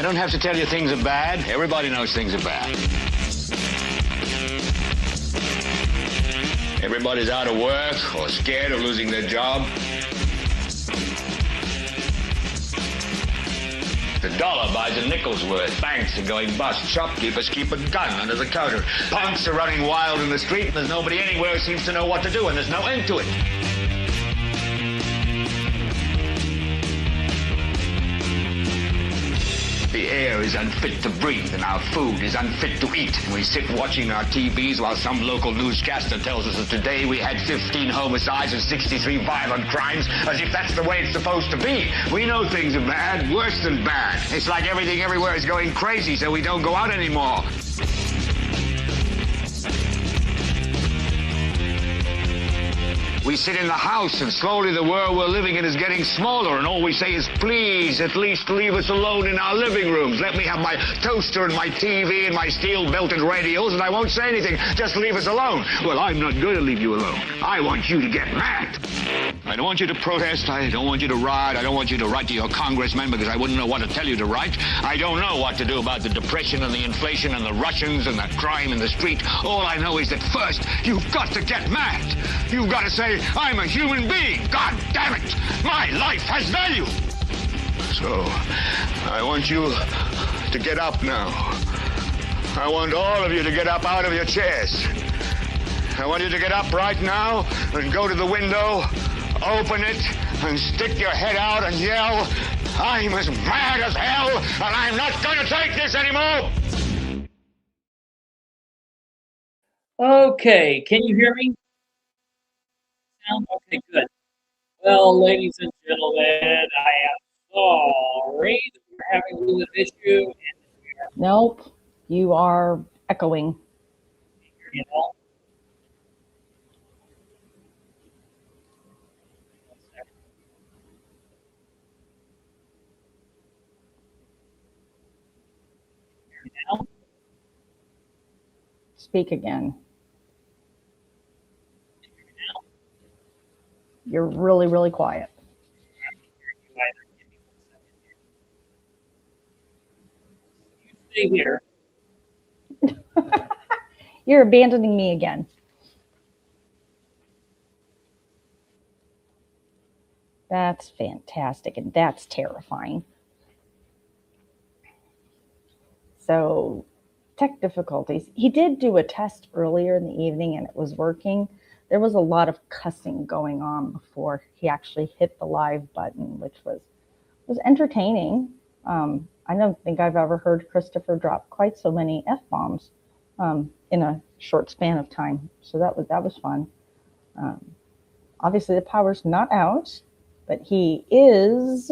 I don't have to tell you things are bad. Everybody knows things are bad. Everybody's out of work or scared of losing their job. The dollar buys a nickel's worth. Banks are going bust. Shopkeepers keep a gun under the counter. Punks are running wild in the street, and there's nobody anywhere who seems to know what to do, and there's no end to it. The air is unfit to breathe, and our food is unfit to eat. And we sit watching our TVs while some local newscaster tells us that today we had 15 homicides and 63 violent crimes, as if that's the way it's supposed to be. We know things are bad, worse than bad. It's like everything everywhere is going crazy, so we don't go out anymore. We sit in the house, and slowly the world we're living in is getting smaller, and all we say is, please, at least leave us alone in our living rooms. Let me have my toaster and my TV and my steel-belted radios, and I won't say anything. Just leave us alone. Well, I'm not going to leave you alone. I want you to get mad. I don't want you to protest. I don't want you to riot. I don't want you to write to your congressman because I wouldn't know what to tell you to write. I don't know what to do about the depression and the inflation and the Russians and the crime in the street. All I know is that first, you've got to get mad. You've got to say, I'm a human being. God damn it. My life has value. So, I want you to get up now. I want all of you to get up out of your chairs. I want you to get up right now and go to the window, open it, and stick your head out and yell, I'm as mad as hell, and I'm not going to take this anymore. Okay, can you hear me? Okay, good. Well, ladies and gentlemen, I am sorry that we're having a little issue. Nope, you are echoing. You know? Now? Speak again. You're really, really quiet. You stay here. You're abandoning me again. That's fantastic, and that's terrifying. So, tech difficulties. He did do a test earlier in the evening, and it was working. There was a lot of cussing going on before he actually hit the live button, which was entertaining. I don't think I've ever heard Kristopher drop quite so many F-bombs in a short span of time. So that was fun. Obviously, the power's not out, but he is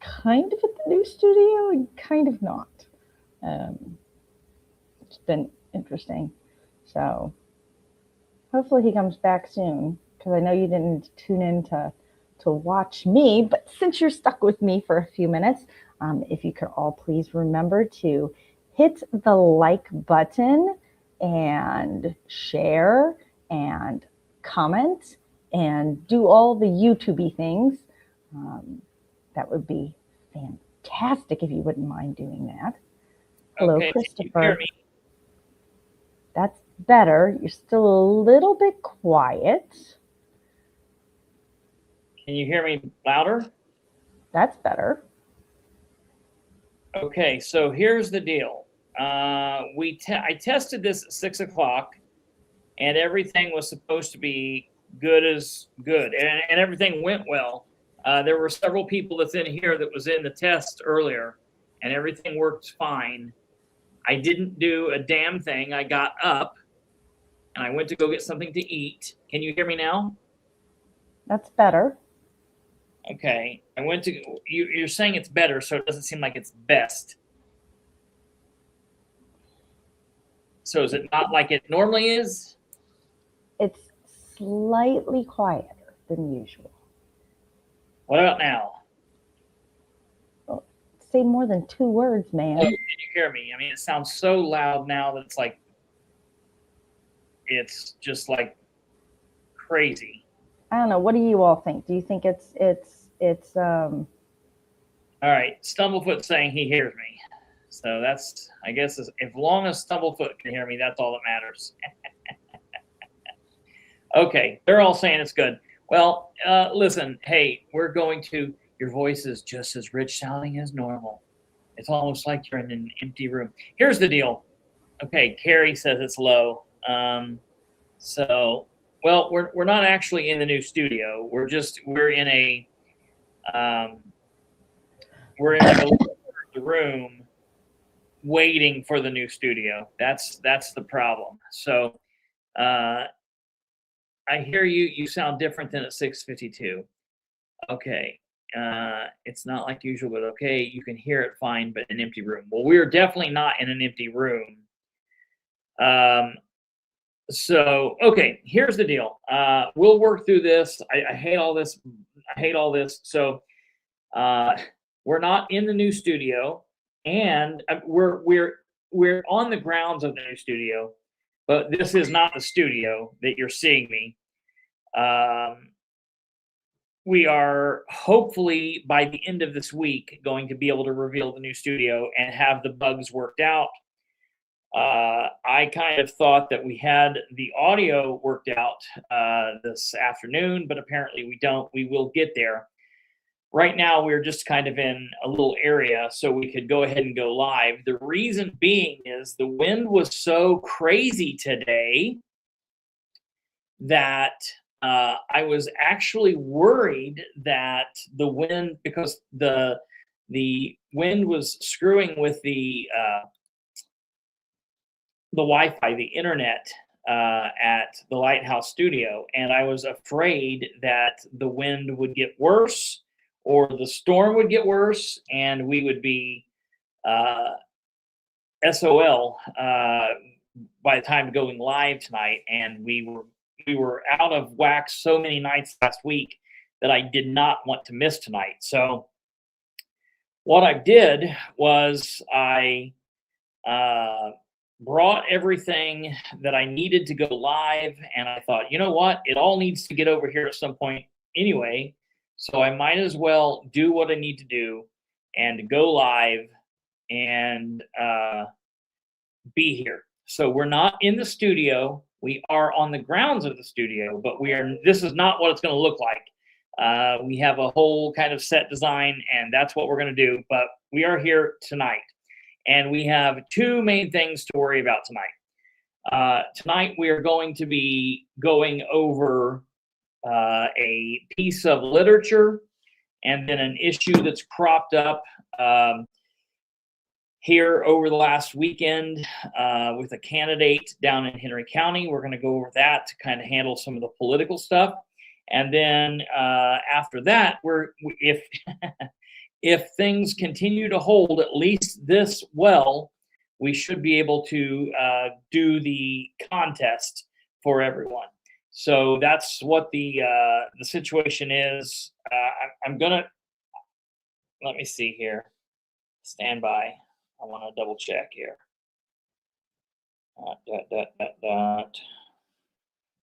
kind of at the new studio and kind of not. It's been interesting. So hopefully he comes back soon, because I know you didn't tune in to watch me, but since you're stuck with me for a few minutes, if you could all please remember to hit the like button and share and comment and do all the YouTube-y things. That would be fantastic if you wouldn't mind doing that. Hello, Okay, Kristopher. can you hear me? That's better. You're still a little bit quiet. Can you hear me louder? That's better. Okay, so here's the deal. I tested this at 6 o'clock, and everything was supposed to be good as good, and everything went well. There were several people that's in here that was in the test earlier, and everything worked fine. I didn't do a damn thing. I got up, and I went to go get something to eat. Can you hear me now? That's better. Okay. I went to, you're saying it's better, so it doesn't seem like it's best. So is it not like it normally is? It's slightly quieter than usual. What about now? Well, say more than 2 words, man. Oh, can you hear me? I mean, it sounds so loud now that it's just like crazy. I don't know. What do you all think? Do you think it's All right, Stumblefoot saying he hears me. So that's, I guess, as long as Stumblefoot can hear me, that's all that matters. Okay, they're all saying it's good. Well, listen, hey, we're going to, your voice is just as rich sounding as normal. It's almost like you're in an empty room. Here's the deal. Okay, Carrie says it's low. So, well, we're not actually in the new studio. We're in a, we're in like a room waiting for the new studio. That's the problem. So, I hear you. You sound different than at 6:52. Okay. It's not like usual, but okay, you can hear it fine, but an empty room. Well, we're definitely not in an empty room. So, okay, here's the deal. We'll work through this. I hate all this. I hate all this. So, we're not in the new studio, and we're on the grounds of the new studio, but this is not the studio that you're seeing me. We are hopefully by the end of this week going to be able to reveal the new studio and have the bugs worked out. I kind of thought that we had the audio worked out this afternoon, but apparently we don't. We will get there. Right now, we're just kind of in a little area so we could go ahead and go live. The reason being is the wind was so crazy today that I was actually worried that the wind, because the wind was screwing with the Wi-Fi, the internet at the Lighthouse Studio, and I was afraid that the wind would get worse or the storm would get worse, and we would be SOL by the time going live tonight. And we were out of whack so many nights last week that I did not want to miss tonight. So what I did was I brought everything that I needed to go live, and I thought, you know what, it all needs to get over here at some point anyway, so I might as well do what I need to do and go live and be here. So we're not in the studio. We are on the grounds of the studio, but this is not what it's going to look like. We have a whole kind of set design, and that's what we're going to do, but we are here tonight. And we have two main things to worry about tonight. Tonight, we are going to be going over a piece of literature and then an issue that's cropped up here over the last weekend with a candidate down in Henry County. We're going to go over that to kind of handle some of the political stuff. And then after that, if things continue to hold at least this well, we should be able to do the contest for everyone. So that's what the situation is. I'm gonna, let me see here. Stand by. I want to double check here.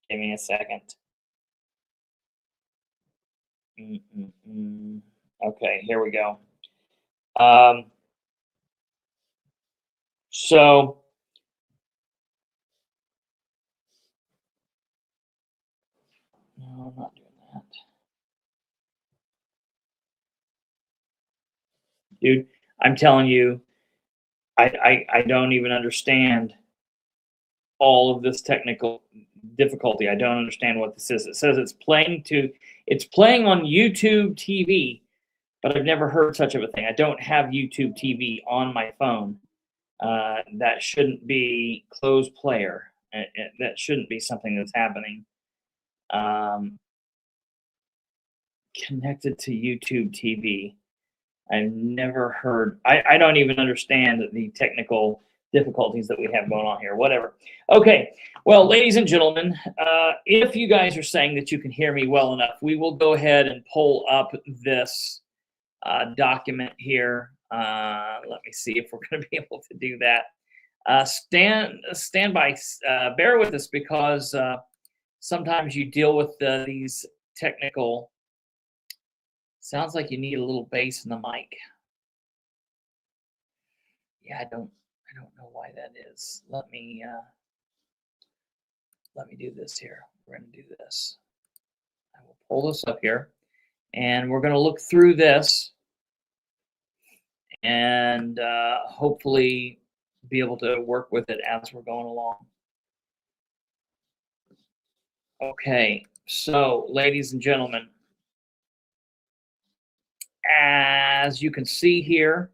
Give me a second. Okay, here we go. So no, I'm not doing that. Dude, I'm telling you, I don't even understand all of this technical difficulty. I don't understand what this is. It says it's playing on YouTube TV, but I've never heard such of a thing. I don't have YouTube TV on my phone. That shouldn't be closed player. That shouldn't be something that's happening. Connected to YouTube TV. I've never heard. I don't even understand the technical difficulties that we have going on here. Whatever. Okay. Well, ladies and gentlemen, if you guys are saying that you can hear me well enough, we will go ahead and pull up this document here. Let me see if we're going to be able to do that. Stand by. Bear with us, because sometimes you deal with these technical. Sounds like you need a little bass in the mic. Yeah, I don't know why that is. Let me do this here. We're going to do this. I will pull this up here, and we're going to look through this, and hopefully be able to work with it as we're going along. Okay, so ladies and gentlemen, as you can see here,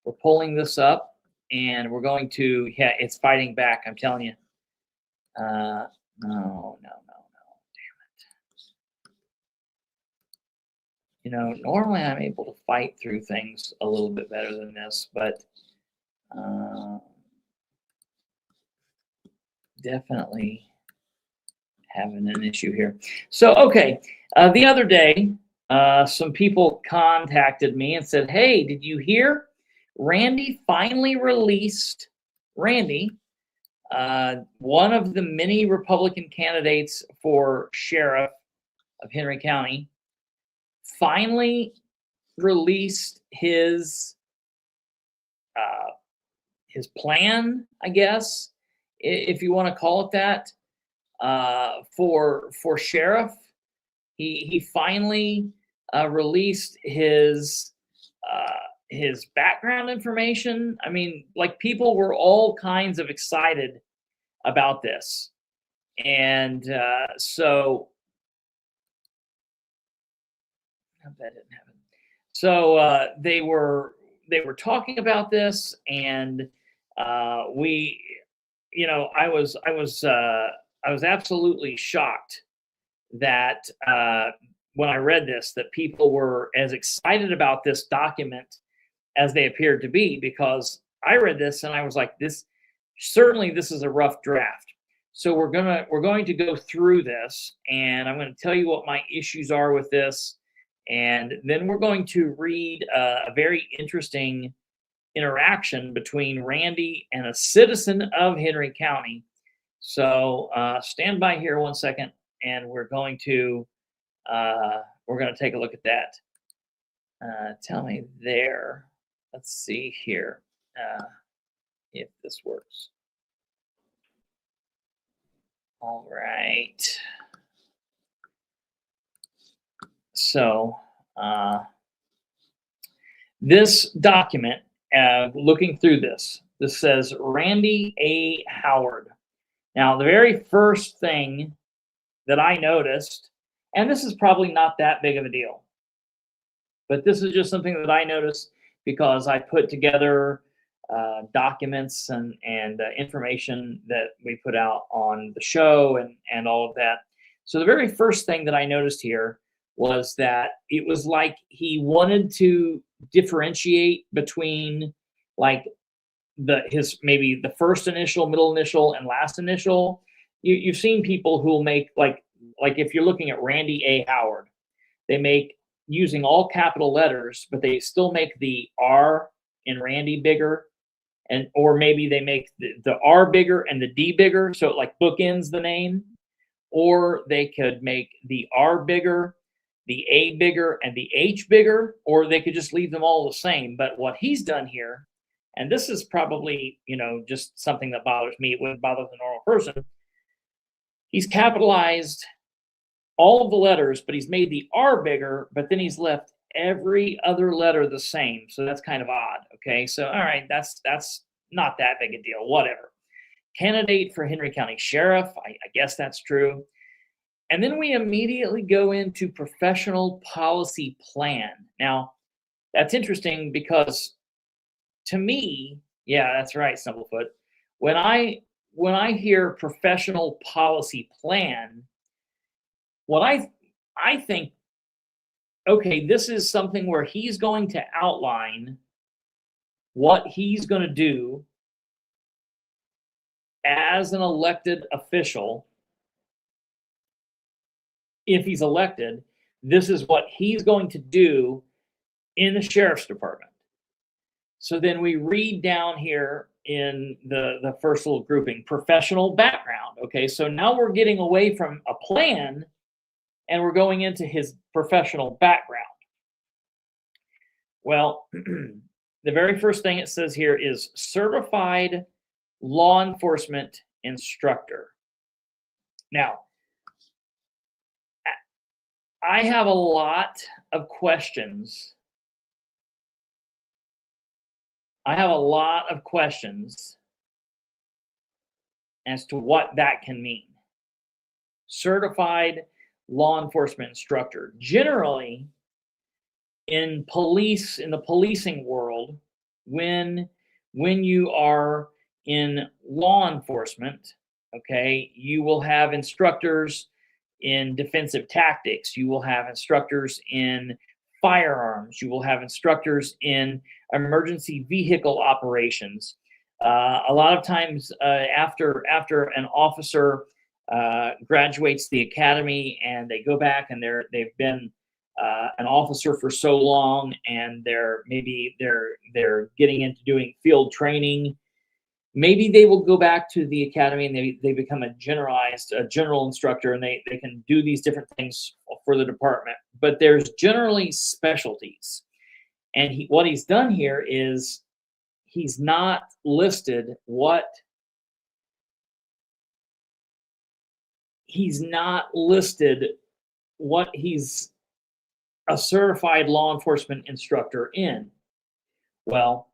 we're pulling this up, and we're going to, yeah, it's fighting back, I'm telling you. No, damn it. You know, normally I'm able to fight through things a little bit better than this, but definitely having an issue here. So, okay, the other day, some people contacted me and said, hey, did you hear? Randy finally released, one of the many Republican candidates for sheriff of Henry County, finally released his plan, I guess, if you want to call it that, for sheriff. He finally released his background information. I mean, like, people were all kinds of excited about this, and so that didn't happen. So they were talking about this, and we, you know, I was absolutely shocked that when I read this, that people were as excited about this document as they appeared to be, because I read this and I was like, this is a rough draft. So we're going to go through this, and I'm going to tell you what my issues are with this, and then we're going to read a very interesting interaction between Randy and a citizen of Henry County. So stand by here one second, and we're going to take a look at that. Tell me there. Let's see here if this works. All right. So this document, looking through this says Randy A. Howard. Now, the very first thing that I noticed, and this is probably not that big of a deal, but this is just something that I noticed because I put together documents and information that we put out on the show and all of that. So the very first thing that I noticed here was that it was like he wanted to differentiate between, like, maybe the first initial, middle initial, and last initial. You've seen people who will make, like if you're looking at Randy A. Howard, they make using all capital letters, but they still make the R in Randy bigger, or maybe they make the R bigger and the D bigger, so it like bookends the name. Or they could make the R bigger, the A bigger, and the H bigger, or they could just leave them all the same. But what he's done here, and this is probably, you know, just something that bothers me, it wouldn't bother the normal person, he's capitalized all of the letters, but he's made the R bigger, but then he's left every other letter the same. So that's kind of odd. Okay, so all right, that's not that big a deal, whatever. Candidate for Henry County Sheriff, I guess that's true. And then we immediately go into professional policy plan. Now, that's interesting because to me, yeah, that's right, Snubblefoot. When I hear professional policy plan, what I think, okay, this is something where he's going to outline what he's going to do as an elected official. If he's elected, this is what he's going to do in the sheriff's department. So then we read down here in the first little grouping, professional background. Okay, so now we're getting away from a plan and we're going into his professional background. Well, the very first thing it says here is certified law enforcement instructor. Now, I have a lot of questions. As to what that can mean. Certified law enforcement instructor. Generally, in the policing world, when you are in law enforcement, okay, you will have instructors in defensive tactics. You will have instructors in firearms. You will have instructors in emergency vehicle operations. A lot of times after an officer graduates the academy and they go back and they've been an officer for so long, and they're getting into doing field training, maybe they will go back to the academy and they become a general instructor, and they can do these different things for the department. But there's generally specialties, and what he's done here is he's not listed what he's a certified law enforcement instructor in. Well,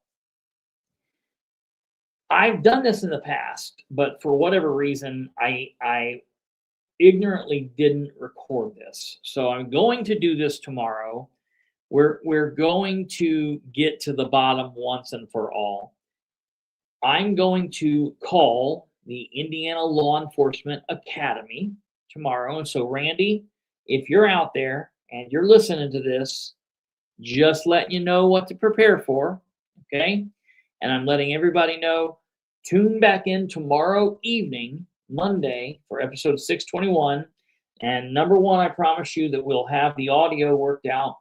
I've done this in the past, but for whatever reason, I ignorantly didn't record this. So I'm going to do this tomorrow. We're going to get to the bottom once and for all. I'm going to call the Indiana Law Enforcement Academy tomorrow. And so, Randy, if you're out there and you're listening to this, just letting you know what to prepare for, okay? And I'm letting everybody know, tune back in tomorrow evening, Monday, for episode 621. And number one, I promise you that we'll have the audio worked out.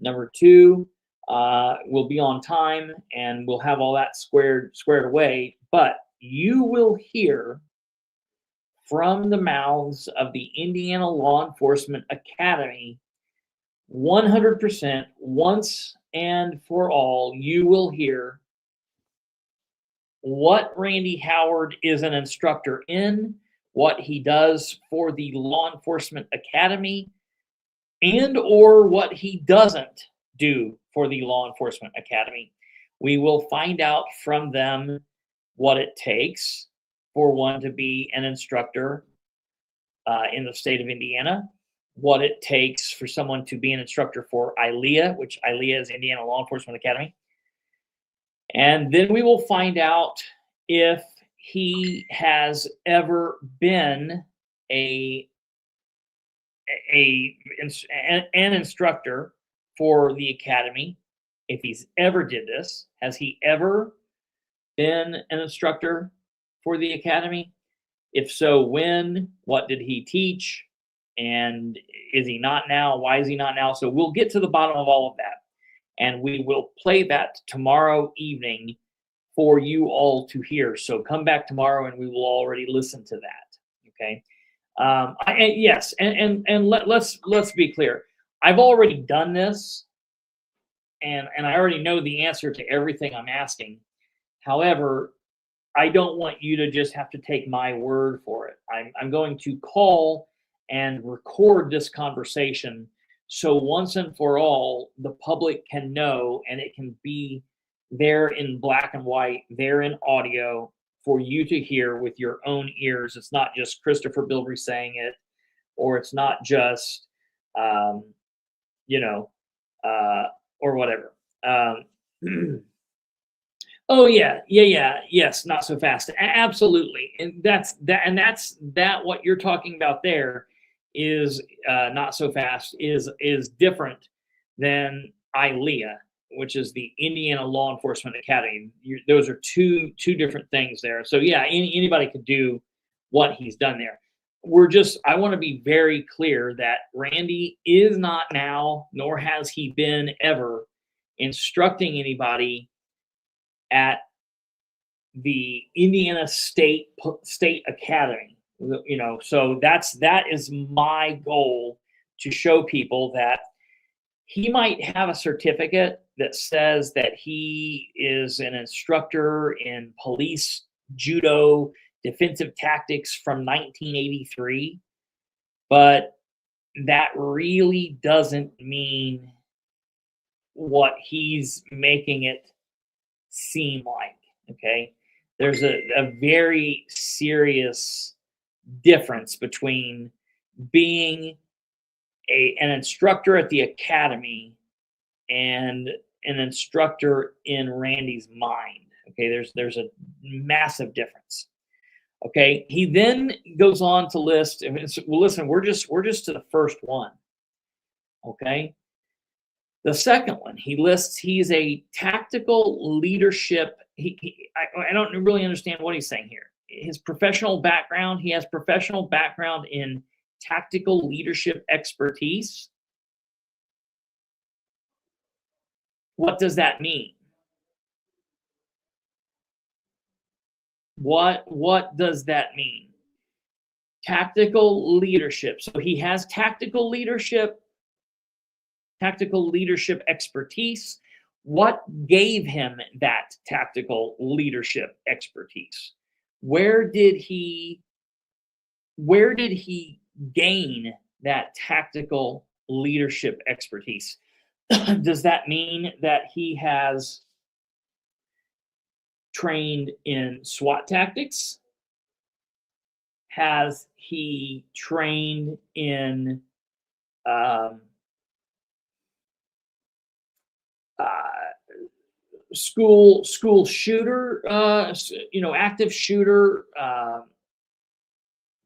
Number two, we'll be on time and we'll have all that squared away. But you will hear from the mouths of the Indiana Law Enforcement Academy 100%, once and for all. You will hear what Randy Howard is an instructor in, what he does for the Law Enforcement Academy, and or what he doesn't do for the Law Enforcement Academy. We will find out from them what it takes for one to be an instructor in the state of Indiana, what it takes for someone to be an instructor for ILEA, which ILEA is Indiana Law Enforcement Academy. And then we will find out if he has ever been an instructor for the academy. If he's ever did this, has he ever been an instructor for the academy? If so, when? What did he teach? And is he not now? Why is he not now? So we'll get to the bottom of all of that, and we will play that tomorrow evening for you all to hear. So come back tomorrow and we will already listen to that. Okay. Let's be clear. I've already done this, and I already know the answer to everything I'm asking. However, I don't want you to just have to take my word for it. I'm going to call and record this conversation, so once and for all, the public can know, and it can be there in black and white, there in audio for you to hear with your own ears. It's not just Kristopher Bilbrey saying it, or it's not just, or whatever. Oh yes, not so fast. Absolutely, and that's what you're talking about there is not so fast is different than ILEA, which is the Indiana Law Enforcement Academy. Those are two different things there. So yeah, anybody could do what he's done there. I want to be very clear that Randy is not now, nor has he been ever, instructing anybody at the Indiana State Academy. So that is my goal, to show people that he might have a certificate that says that he is an instructor in police judo defensive tactics from 1983, but that really doesn't mean what he's making it seem like. Okay, there's a very serious difference between being an instructor at the academy and an instructor in Randy's mind. Okay, there's a massive difference. Okay, he then goes on to list. Well, listen, we're just to the first one. Okay, the second one he lists. He's a tactical leadership. I don't really understand what he's saying here. His professional background. He has professional background in tactical leadership expertise. What does that mean? What does that mean? Tactical leadership. So he has tactical leadership expertise. What gave him that tactical leadership expertise? Where did he gain that tactical leadership expertise? Does that mean that he has trained in SWAT tactics? Has he trained in school shooter, active shooter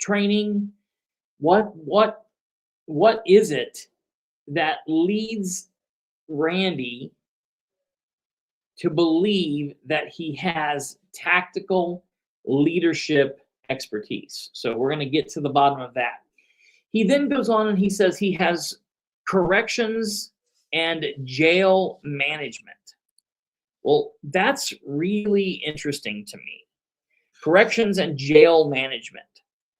training? What is it that leads Randy to believe that he has tactical leadership expertise? So we're going to get to the bottom of that. He then goes on and he says he has corrections and jail management. Well, that's really interesting to me. Corrections and jail management.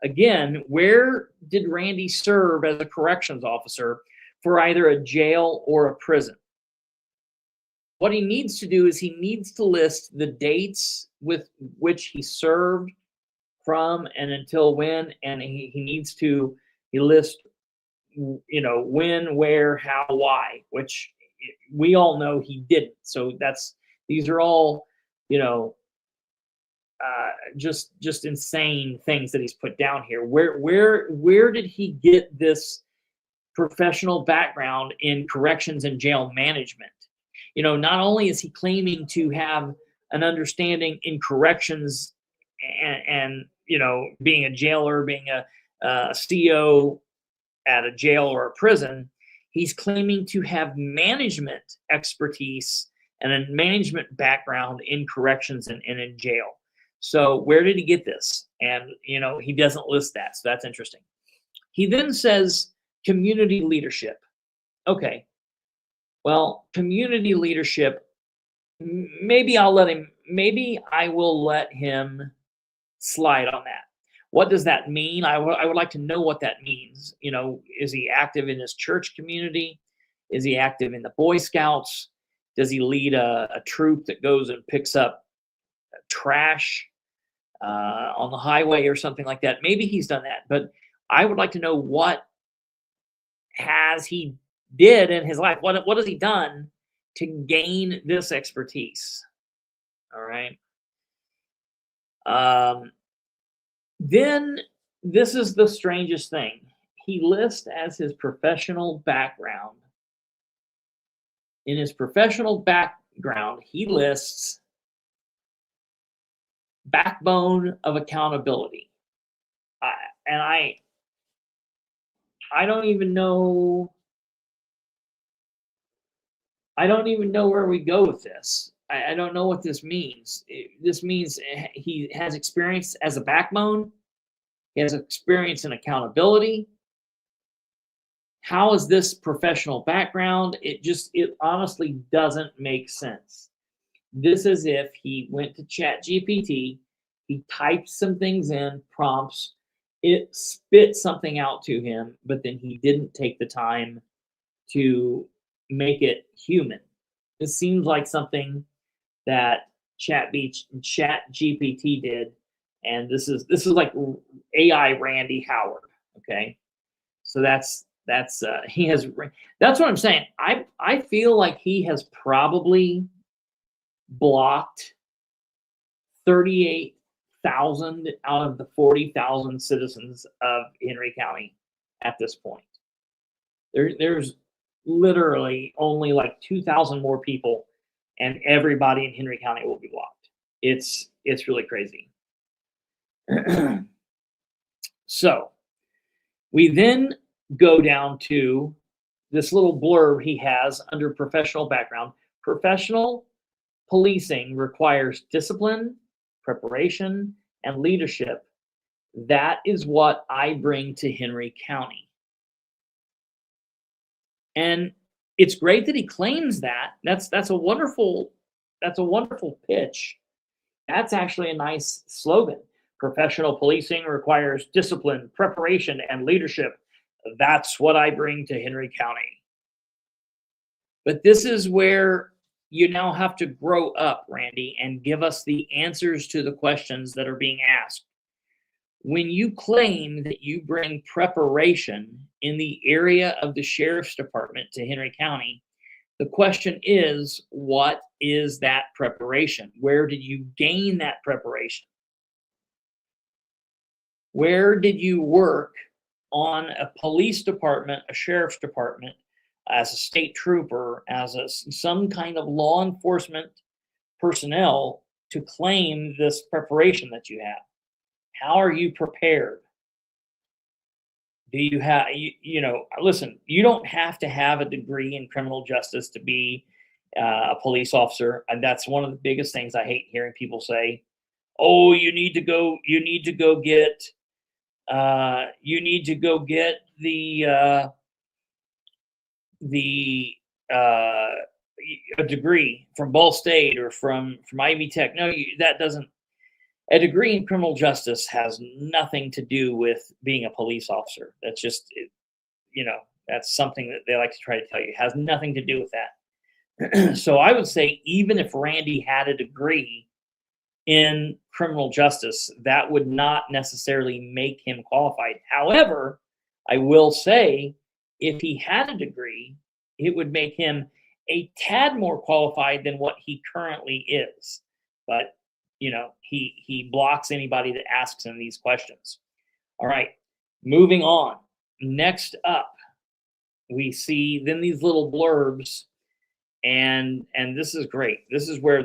Again, where did Randy serve as a corrections officer for either a jail or a prison? What he needs to do is he needs to list the dates with which he served from and until when, and he needs to list, when, where, how, why, which we all know he didn't. So these are all, just insane things that he's put down here. Where did he get this professional background in corrections and jail management? Not only is he claiming to have an understanding in corrections and being a jailer, being a CO at a jail or a prison, he's claiming to have management expertise and a management background in corrections and in jail. So where did he get this? And, he doesn't list that. So that's interesting. He then says community leadership. Okay. Well, community leadership, maybe I will let him slide on that. What does that mean? I would like to know what that means. Is he active in his church community? Is he active in the Boy Scouts? Does he lead a troop that goes and picks up trash on the highway or something like that? Maybe he's done that, but I would like to know what has he did in his life. What has he done to gain this expertise? All right. Then this is the strangest thing. He lists as his professional background. In his professional background, he lists backbone of accountability. I don't even know. I don't even know where we go with this. I don't know what this means. This means he has experience as a backbone. He has experience in accountability. How is this professional background? It honestly doesn't make sense. This is if he went to ChatGPT, he typed some things in, prompts, it spit something out to him, but then he didn't take the time to make it human. This seems like something that ChatGPT did, and this is like AI Randy Howard. Okay, so that's he has. That's what I'm saying. I feel like he has probably blocked 38,000 out of the 40,000 citizens of Henry County at this point. There's literally only like 2,000 more people, and everybody in Henry County will be blocked. It's really crazy. So we then go down to this little blurb he has under professional background. Professional policing requires discipline, preparation, and leadership. That is what I bring to Henry County. And it's great that he claims that. That's a wonderful pitch. That's actually a nice slogan. Professional policing requires discipline, preparation, and leadership. That's what I bring to Henry County. But this is where you now have to grow up, Randy, and give us the answers to the questions that are being asked. When you claim that you bring preparation in the area of the sheriff's department to Henry County, the question is, what is that preparation? Where did you gain that preparation? Where did you work on a police department, a sheriff's department, as a state trooper, as some kind of law enforcement personnel to claim this preparation that you have? How are you prepared? Do you have, listen, you don't have to have a degree in criminal justice to be a police officer. And that's one of the biggest things I hate hearing people say. Oh, you need to go get a degree from Ball State or from Ivy Tech. No, that doesn't. A degree in criminal justice has nothing to do with being a police officer. That's just, that's something that they like to try to tell you. It has nothing to do with that. So I would say even if Randy had a degree in criminal justice, that would not necessarily make him qualified. However, I will say if he had a degree, it would make him a tad more qualified than what he currently is. But he blocks anybody that asks him these questions. All right, moving on. Next up, we see then these little blurbs, and this is great. This is where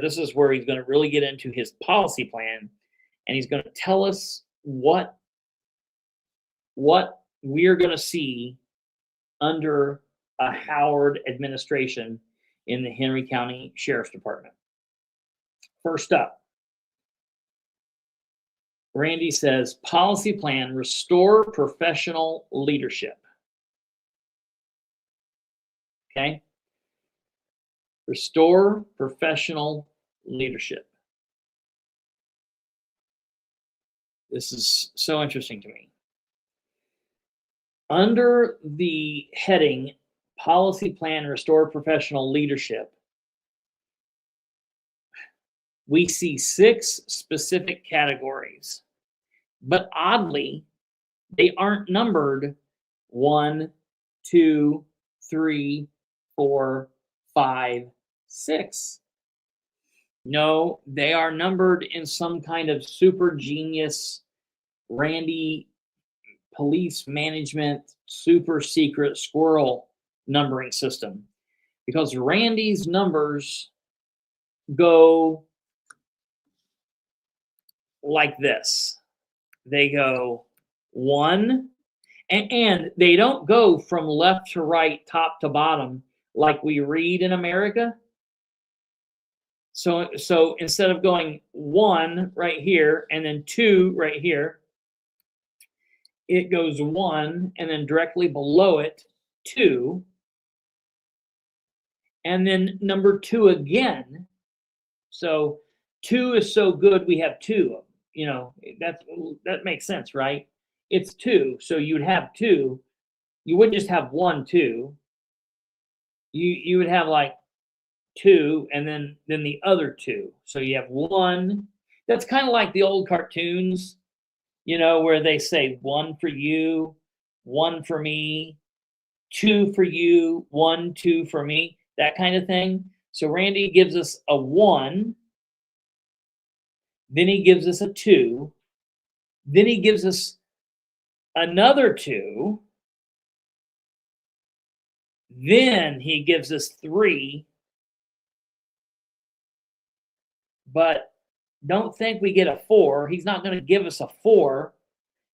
he's going to really get into his policy plan, and he's going to tell us what we're going to see under a Howard administration in the Henry County Sheriff's Department. First up, Randy says, policy plan, restore professional leadership. Okay? Restore professional leadership. This is so interesting to me. Under the heading, policy plan, restore professional leadership, we see 6 specific categories, but oddly, they aren't numbered 1, 2, 3, 4, 5, 6. No, they are numbered in some kind of super genius, Randy police management, super secret squirrel numbering system, because Randy's numbers go like this. They go 1, and they don't go from left to right, top to bottom, like we read in America. So instead of going 1 right here and then 2 right here, it goes 1 and then directly below it 2, and then number 2 again. So 2 is so good we have 2 of them. That makes sense, right? It's 2, so you would have 2. You wouldn't just have 1, 2. You would have like 2, and then the other 2. So you have 1. That's kind of like the old cartoons, where they say 1 for you, 1 for me, 2 for you, 1, 2 for me, that kind of thing. So Randy gives us a 1, then he gives us a 2, then he gives us another 2, then he gives us 3, but don't think we get a 4. He's not going to give us a 4.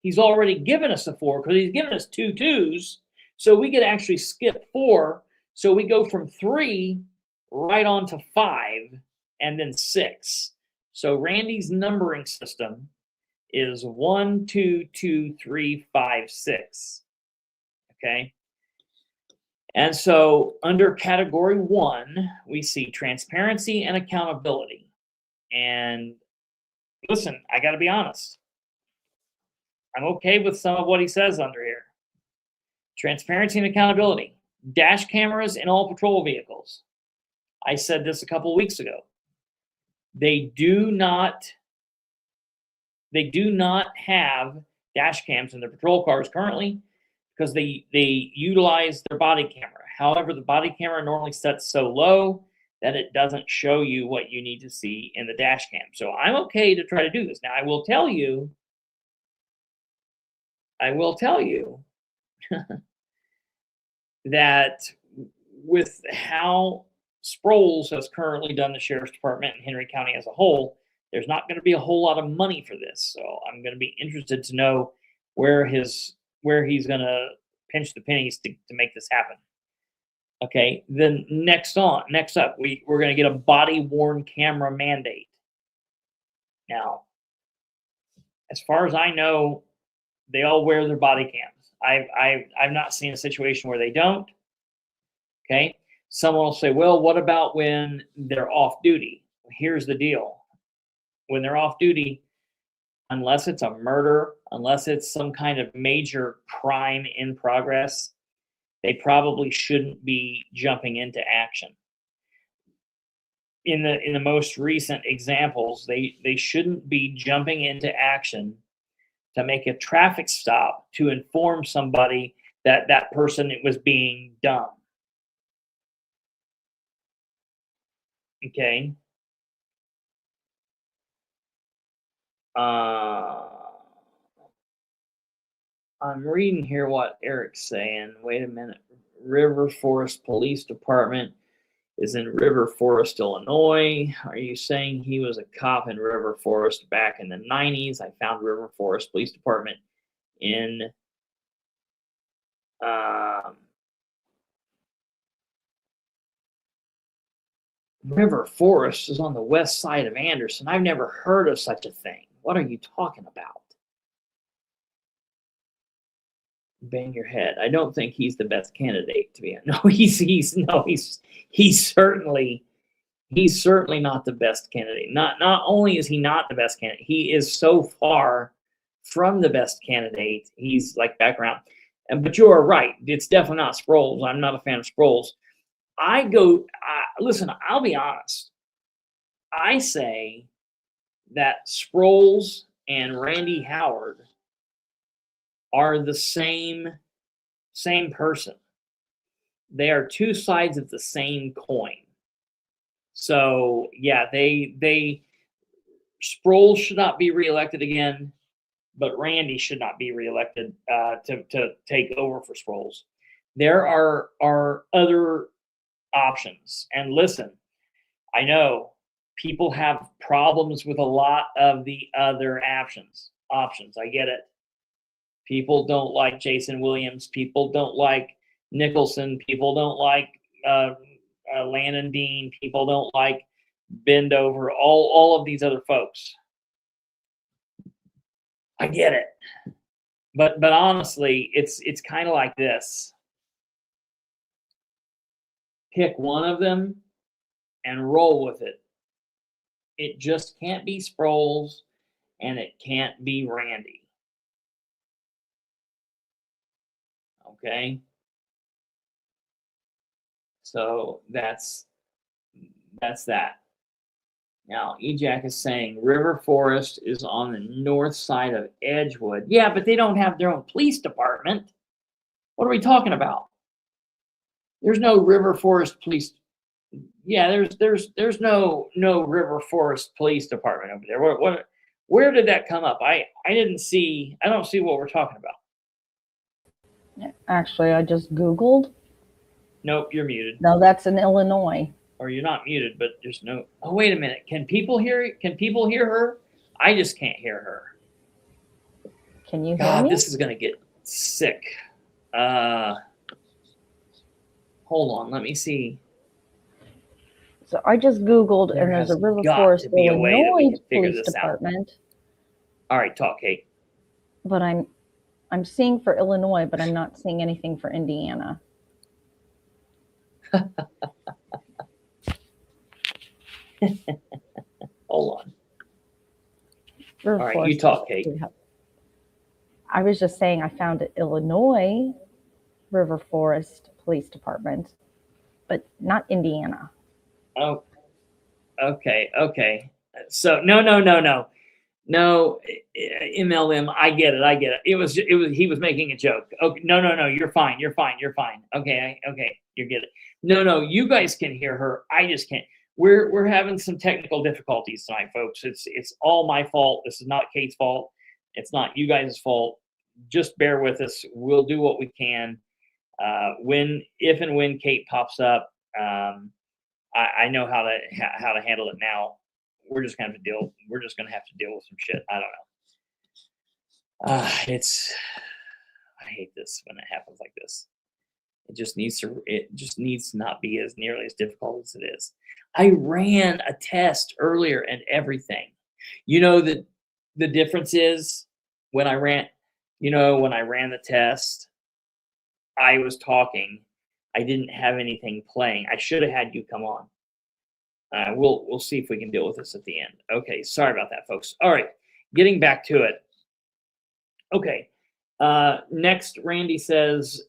He's already given us a 4 because he's given us 2 2s. So we could actually skip 4. So we go from 3 right on to 5 and then 6. So Randy's numbering system is 1, 2, 2, 3, 5, 6. Okay. And so under category 1, we see transparency and accountability. And listen, I got to be honest. I'm okay with some of what he says under here. Transparency and accountability. Dash cameras in all patrol vehicles. I said this a couple of weeks ago. They do not have dash cams in their patrol cars currently because they utilize their body camera. However, the body camera normally sets so low that it doesn't show you what you need to see in the dash cam. So I'm okay to try to do this. Now, I will tell you that with how Sproles has currently done the sheriff's department in Henry County as a whole, there's not going to be a whole lot of money for this. So I'm going to be interested to know where he's going to pinch the pennies to make this happen. Okay, then next up, we're going to get a body-worn camera mandate. Now, as far as I know, they all wear their body cams. I've not seen a situation where they don't. Okay, someone will say, well, what about when they're off duty? Here's the deal. When they're off duty, unless it's a murder, unless it's some kind of major crime in progress, they probably shouldn't be jumping into action. In the most recent examples, they shouldn't be jumping into action to make a traffic stop to inform somebody that that person was being dumb. Okay. I'm reading here what Eric's saying. Wait a minute. River Forest Police Department is in River Forest, Illinois. Are you saying he was a cop in River Forest back in the 90s? I found River Forest Police Department in River Forest is on the west side of Anderson. I've never heard of such a thing. What are you talking about? Bang your head. I don't think he's the best candidate to be in. No, he's certainly not the best candidate. Not only is he not the best candidate, he is so far from the best candidate. He's like background. But you are right. It's definitely not Sproles. I'm not a fan of Sproles. Listen, I'll be honest. I say that Sproles and Randy Howard are the same person. They are two sides of the same coin. So yeah, Sproles should not be reelected again, but Randy should not be reelected to take over for Sproles. There are other options. And listen, I know people have problems with a lot of the other options. I get it. People don't like Jason Williams. People don't like Nicholson. People don't like Landon Dean. People don't like Bendover. All of these other folks. I get it. But honestly, it's kind of like this. Pick one of them and roll with it. It just can't be Sproles and it can't be Randy. Okay? So that's that's that. Now, EJack is saying River Forest is on the north side of Edgewood. Yeah, but they don't have their own police department. What are we talking about? There's no River Forest Police. Yeah, there's no River Forest Police Department over there. Where did that come up? I don't see what we're talking about. Actually, I just Googled. Nope, you're muted. No, that's in Illinois. Or you're not muted, but there's no. Oh, wait a minute. Can people hear it? Can people hear her? I just can't hear her. Can you hear God, me? this is gonna get sick. Hold on, let me see. So I just Googled, and there's a River Forest, Illinois Police Department. All right, talk, Kate. But I'm seeing for Illinois, but I'm not seeing anything for Indiana. Hold on. River All right, Forest you talk, Kate. I was just saying I found it Illinois River Forest Police Department, but not Indiana. Oh, okay. So no, MLM. I get it. It was. He was making a joke. Okay, no. You're fine. Okay, you get it. No. You guys can hear her. I just can't. We're having some technical difficulties tonight, folks. It's all my fault. This is not Kate's fault. It's not you guys' fault. Just bear with us. We'll do what we can. If and when Kate pops up, I know how to handle it now. We're just gonna have to deal. We're just gonna have to deal with some shit. I don't know. I hate this when it happens like this. It just needs to not be as nearly as difficult as it is. I ran a test earlier and everything. You know that the difference is when I ran the test, I was talking. I didn't have anything playing. I should have had you come on. We'll see if we can deal with this at the end. Okay, sorry about that, folks. All right, getting back to it. Okay, next, Randy says,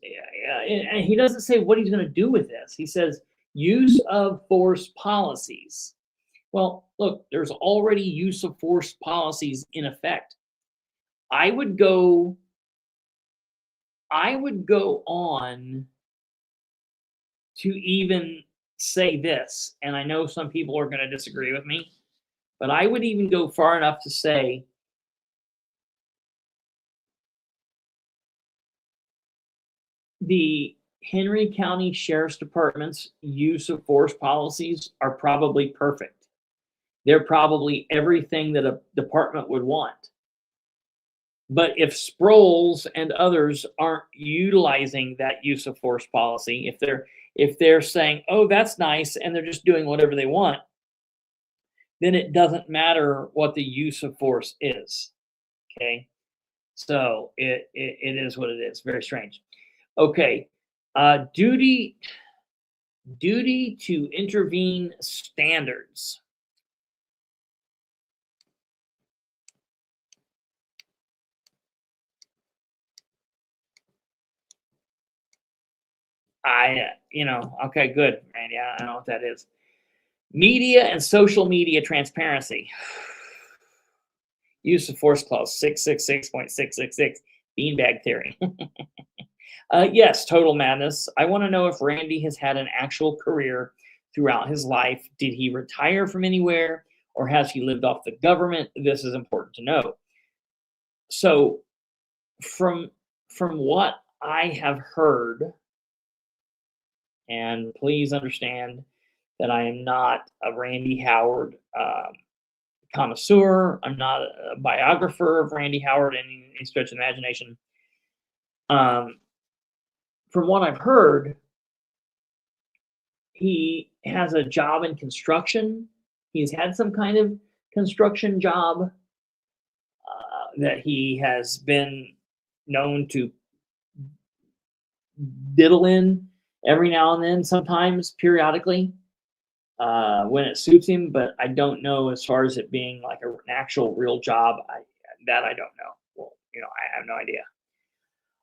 and he doesn't say what he's going to do with this. He says, use of force policies. Well, look, there's already use of force policies in effect. I would go on to even say this, and I know some people are going to disagree with me, but I would even go far enough to say the Henry County Sheriff's Department's use of force policies are probably perfect. They're probably everything that a department would want. But if Sproles and others aren't utilizing that use of force policy, if they're saying, oh, that's nice, and they're just doing whatever they want, then it doesn't matter what the use of force is. Okay? So it is what it is. Very strange. Okay. Duty to intervene standards. Okay, good, Randy. I don't know what that is. Media and social media transparency. Use of force clause 666.666, beanbag theory. Yes, total madness. I want to know if Randy has had an actual career throughout his life. Did he retire from anywhere, or has he lived off the government? This is important to know. So from what I have heard, and please understand that I am not a Randy Howard connoisseur. I'm not a biographer of Randy Howard in any stretch of the imagination. From what I've heard, he has a job in construction. He's had some kind of construction job that he has been known to diddle in every now and then, sometimes periodically, when it suits him. But I don't know as far as it being like an actual real job. I don't know. Well, I have no idea.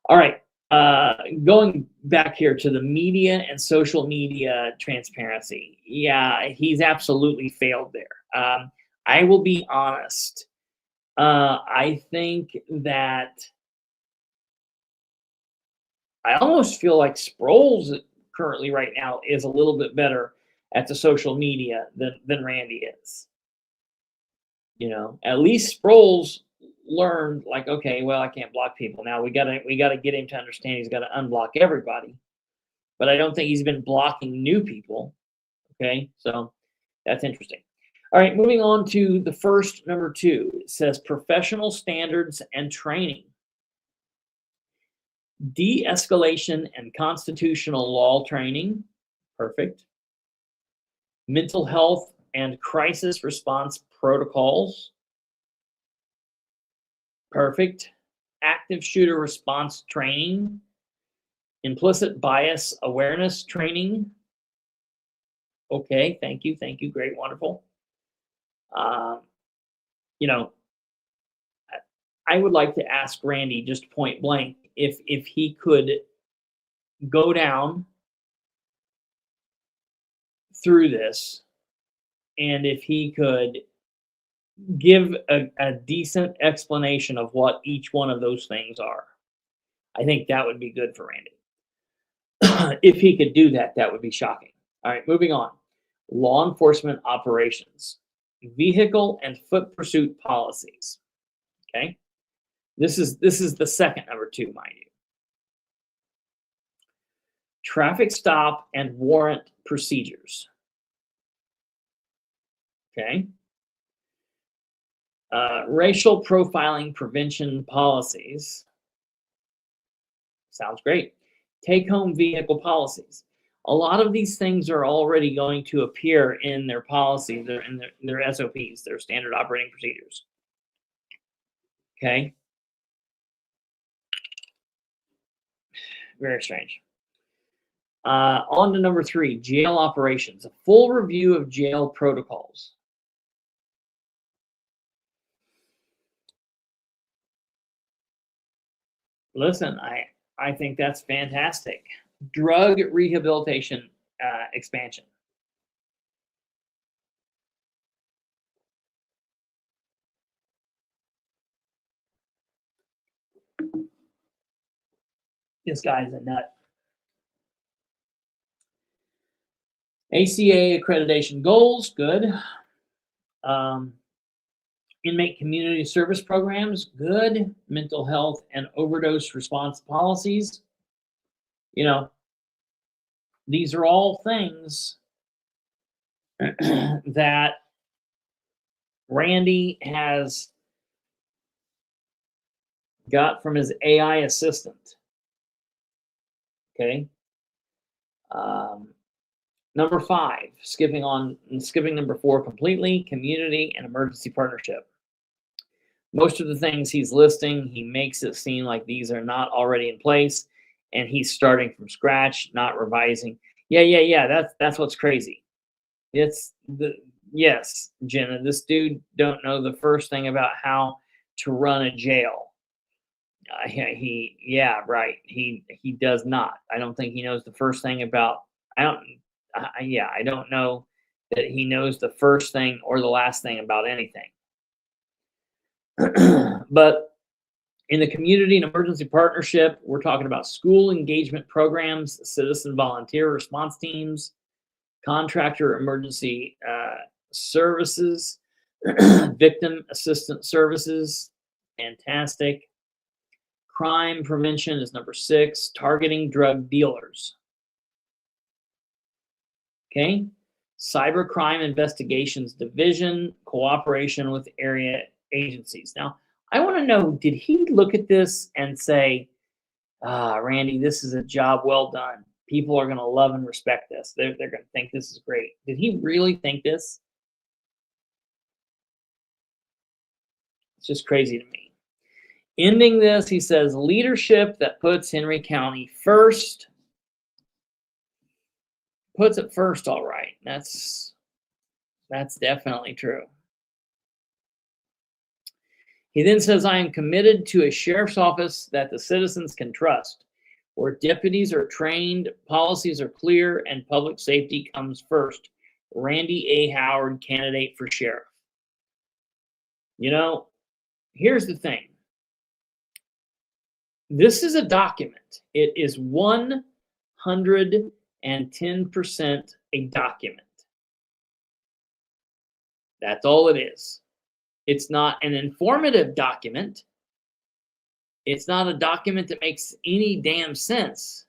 All right. Going back here to the media and social media transparency, yeah, he's absolutely failed there. I will be honest. I think that I almost feel like Sproles currently right now is a little bit better at the social media than Randy is. You know, at least Sproles learned, like, okay, well, I can't block people. Now we gotta get him to understand he's got to unblock everybody. But I don't think he's been blocking new people. Okay, so that's interesting. All right, moving on to the first, number 2. It says professional standards and training. De-escalation and constitutional law training. Perfect. Mental health and crisis response protocols. Perfect. Active shooter response training. Implicit bias awareness training. Okay, thank you, great, wonderful. You know, I would like to ask Randy just point blank if he could go down through this, and if he could give a decent explanation of what each one of those things are. I think that would be good for Randy. If he could do that, that would be shocking. All right, moving on. Law enforcement operations, vehicle and foot pursuit policies. Okay, this is the second, number 2, mind you. Traffic stop and warrant procedures. Okay. Racial profiling prevention policies. Sounds great. Take-home vehicle policies. A lot of these things are already going to appear in their policies, in their SOPs, their standard operating procedures. Okay. Very strange. On to number 3, jail operations. A full review of jail protocols. Listen, I think that's fantastic. Drug rehabilitation expansion. This guy's a nut. ACA accreditation goals, good. Inmate community service programs, good. Mental health and overdose response policies. You know, these are all things that Randy has got from his AI assistant. Okay. Number 5, skipping number 4 completely, community and emergency partnership. Most of the things he's listing, he makes it seem like these are not already in place, and he's starting from scratch, not revising. Yeah. That's what's crazy. Yes, Jenna, this dude don't know the first thing about how to run a jail. He does not. I don't think he knows the first thing about. I don't know that he knows the first thing or the last thing about anything. But in the community and emergency partnership, we're talking about school engagement programs, citizen volunteer response teams, contractor emergency services, victim assistance services. Fantastic. Crime prevention is number 6, targeting drug dealers. Okay. Cybercrime investigations division, cooperation with area agencies. Now, I want to know, did he look at this and say, Randy, this is a job well done. People are going to love and respect this. They're going to think this is great. Did he really think this? It's just crazy to me. Ending this, he says, leadership that puts Henry County first. Puts it first, all right. That's definitely true. He then says, I am committed to a sheriff's office that the citizens can trust. where deputies are trained, policies are clear, and public safety comes first. Randy A. Howard, candidate for sheriff. You know, here's the thing. This is a document. It is 110% a document. That's all it is. It's not an informative document. It's not a document that makes any damn sense.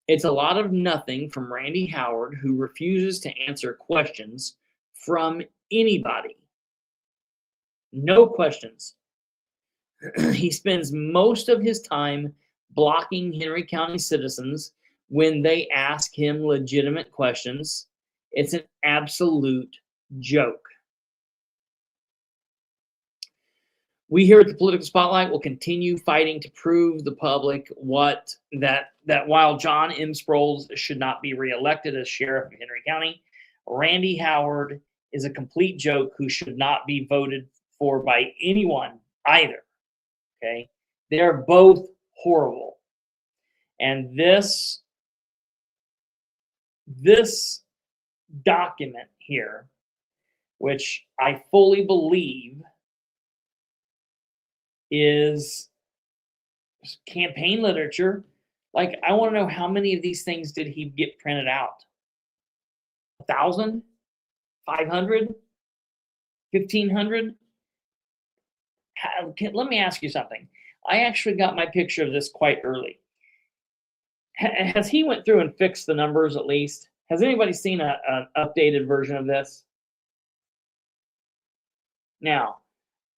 It's a lot of nothing from Randy Howard, who refuses to answer questions from anybody. No questions. He spends most of his time blocking Henry County citizens when they ask him legitimate questions. It's an absolute joke. We here at the Political Spotlight will continue fighting to prove the public that while John M. Sproles should not be reelected as sheriff of Henry County, Randy Howard is a complete joke who should not be voted for by anyone either. Okay, they're both horrible, and this document here, which I fully believe is campaign literature. Like, I want to know, how many of these things did he get printed out? 1,000? 500? 1,500? Let me ask you something. I actually got my picture of this quite early. Has he went through and fixed the numbers at least? Has anybody seen an updated version of this? Now,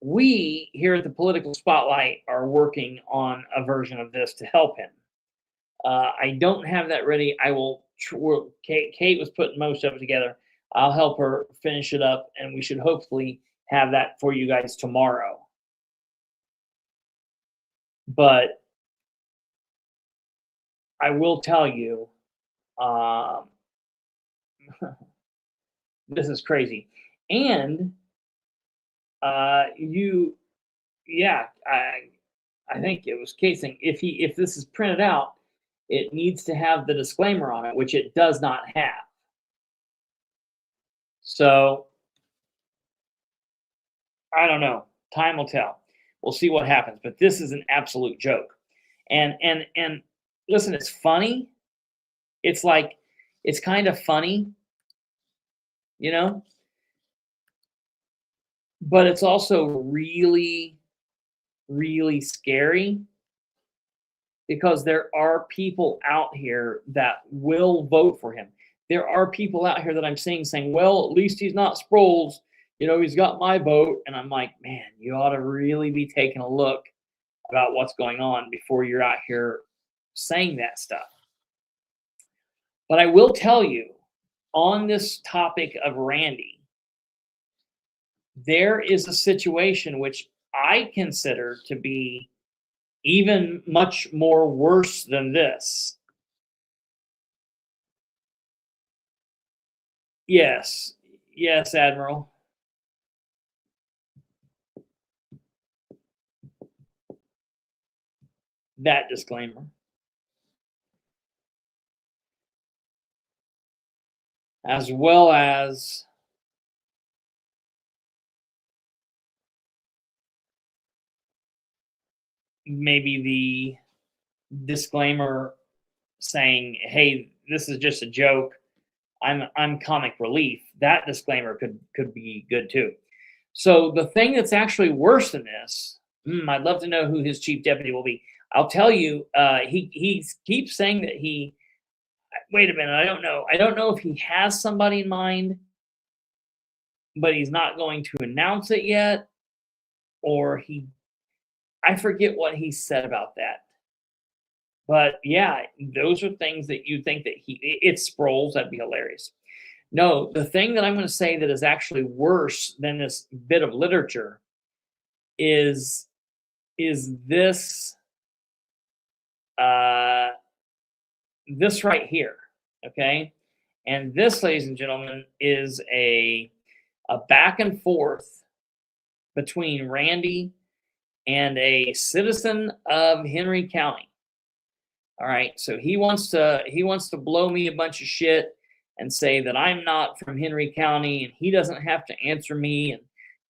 we here at the Political Spotlight are working on a version of this to help him. I don't have that ready. I will. Kate was putting most of it together. I'll help her finish it up, and we should hopefully have that for you guys tomorrow. But I will tell you, this is crazy. And I think it was Kate saying, if this is printed out, it needs to have the disclaimer on it, which it does not have. So I don't know. Time will tell. We'll see what happens. But this is an absolute joke. And listen, it's funny. It's like, it's kind of funny, you know? But it's also really, really scary, because there are people out here that will vote for him. There are people out here that I'm seeing saying, well, at least he's not Sproles. You know, he's got my vote. And I'm like, man, you ought to really be taking a look about what's going on before you're out here saying that stuff. But I will tell you, on this topic of Randy, there is a situation which I consider to be even much more worse than this. Yes, Admiral. That disclaimer. As well as maybe the disclaimer saying, hey, this is just a joke. I'm comic relief. That disclaimer could be good too. So the thing that's actually worse than this, I'd love to know who his chief deputy will be. I'll tell you, he keeps saying that wait a minute, I don't know. I don't know if he has somebody in mind, but he's not going to announce it yet, or I forget what he said about that. But yeah, those are things that you think that it's Sproles. That'd be hilarious. No, the thing that I'm going to say that is actually worse than this bit of literature is this this right here, okay? And this, ladies and gentlemen, is a back and forth between Randy and a citizen of Henry County. All right, so he wants to blow me a bunch of shit and say that I'm not from Henry County and he doesn't have to answer me and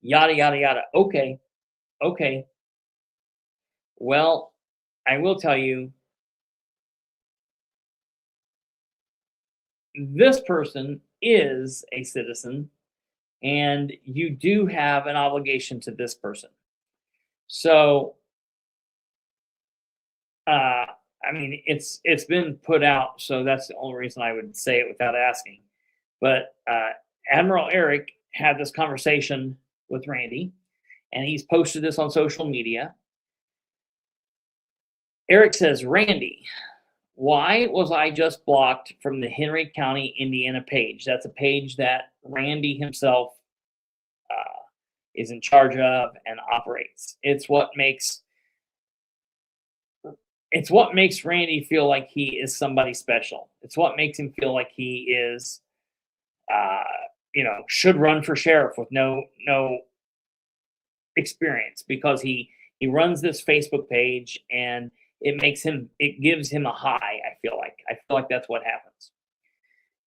yada yada yada. Okay, okay. Well, I will tell you, this person is a citizen, and you do have an obligation to this person. So, I mean, it's been put out, so that's the only reason I would say it without asking. But Admiral Eric had this conversation with Randy, and he's posted this on social media. Eric says, Randy, why was I just blocked from the Henry County, Indiana page? That's a page that Randy himself is in charge of and operates. It's what makes Randy feel like he is somebody special. It's what makes him feel like he is, should run for sheriff with no experience, because he runs this Facebook page and it gives him a high. I feel like that's what happens.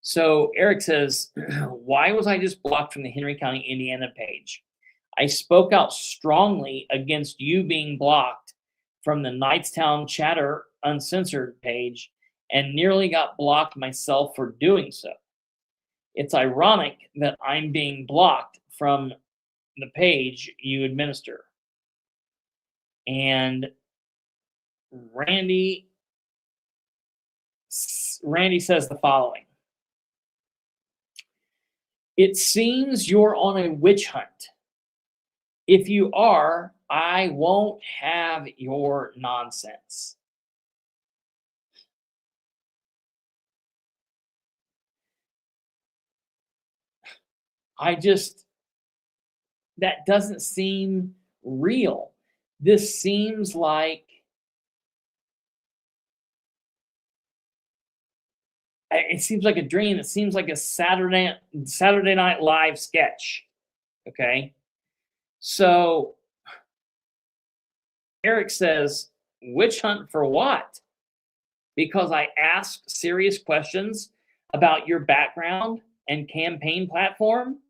So Eric says, why was I just blocked from the Henry County, Indiana page? I spoke out strongly against you being blocked from the Knightstown Chatter Uncensored page and nearly got blocked myself for doing so. It's ironic that I'm being blocked from the page you administer. And Randy says the following. It seems you're on a witch hunt. If you are, I won't have your nonsense. That doesn't seem real. This seems like a dream. It seems like a Saturday Night Live sketch. Okay. So Eric says, witch hunt for what? Because I asked serious questions about your background and campaign platform?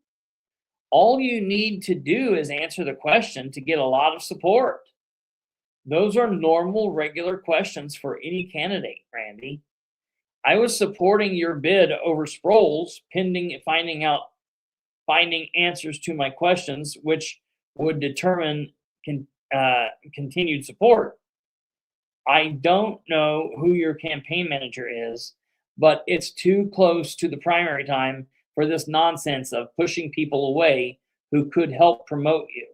All you need to do is answer the question to get a lot of support. Those are normal, regular questions for any candidate, Randy. I was supporting your bid over Sproul's pending finding answers to my questions, which would determine continued support. I don't know who your campaign manager is, but it's too close to the primary time for this nonsense of pushing people away who could help promote you.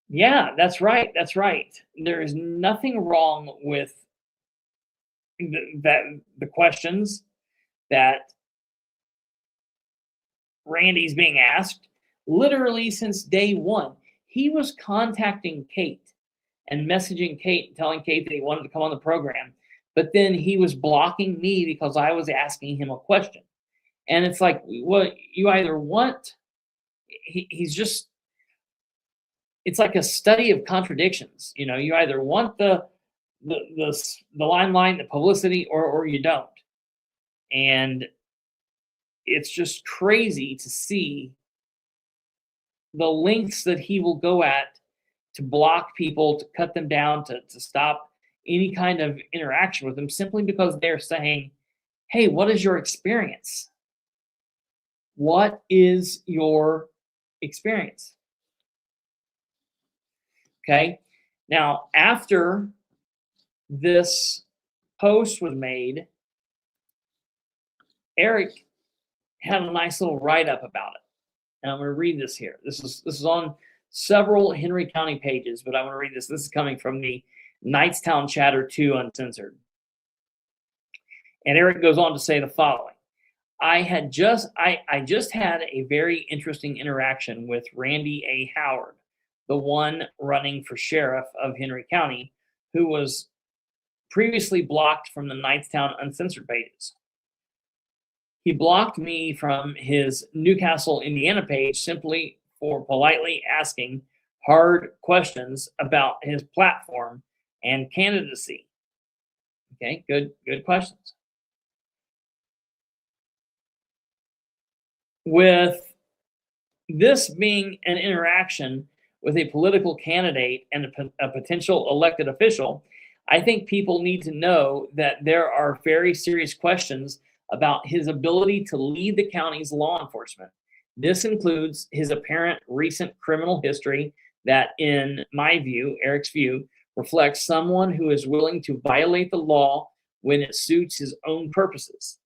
Yeah, that's right. That's right. There is nothing wrong with the questions that Randy's being asked. Literally since day one, he was contacting Kate and messaging Kate and telling Kate that he wanted to come on the program, but then he was blocking me because I was asking him a question. And it's like, well, you either want, it's like a study of contradictions. You know, you either want the limelight, the publicity, or you don't. And it's just crazy to see the lengths that he will go at to block people, to cut them down, to stop any kind of interaction with them, simply because they're saying, hey, what is your experience? What is your experience? Okay. Now, after this post was made, Eric had a nice little write-up about it. And I'm going to read this here. This is on several Henry County pages, but I want to read this. This is coming from the Knightstown Chatter 2 Uncensored. And Eric goes on to say the following. I just had a very interesting interaction with Randy A. Howard, the one running for sheriff of Henry County, who was previously blocked from the Knightstown Uncensored pages. He blocked me from his Newcastle, Indiana page simply for politely asking hard questions about his platform and candidacy. Okay, good questions. With this being an interaction with a political candidate and a potential elected official, I think people need to know that there are very serious questions about his ability to lead the county's law enforcement. This includes his apparent recent criminal history that, in my view, Eric's view, reflects someone who is willing to violate the law when it suits his own purposes.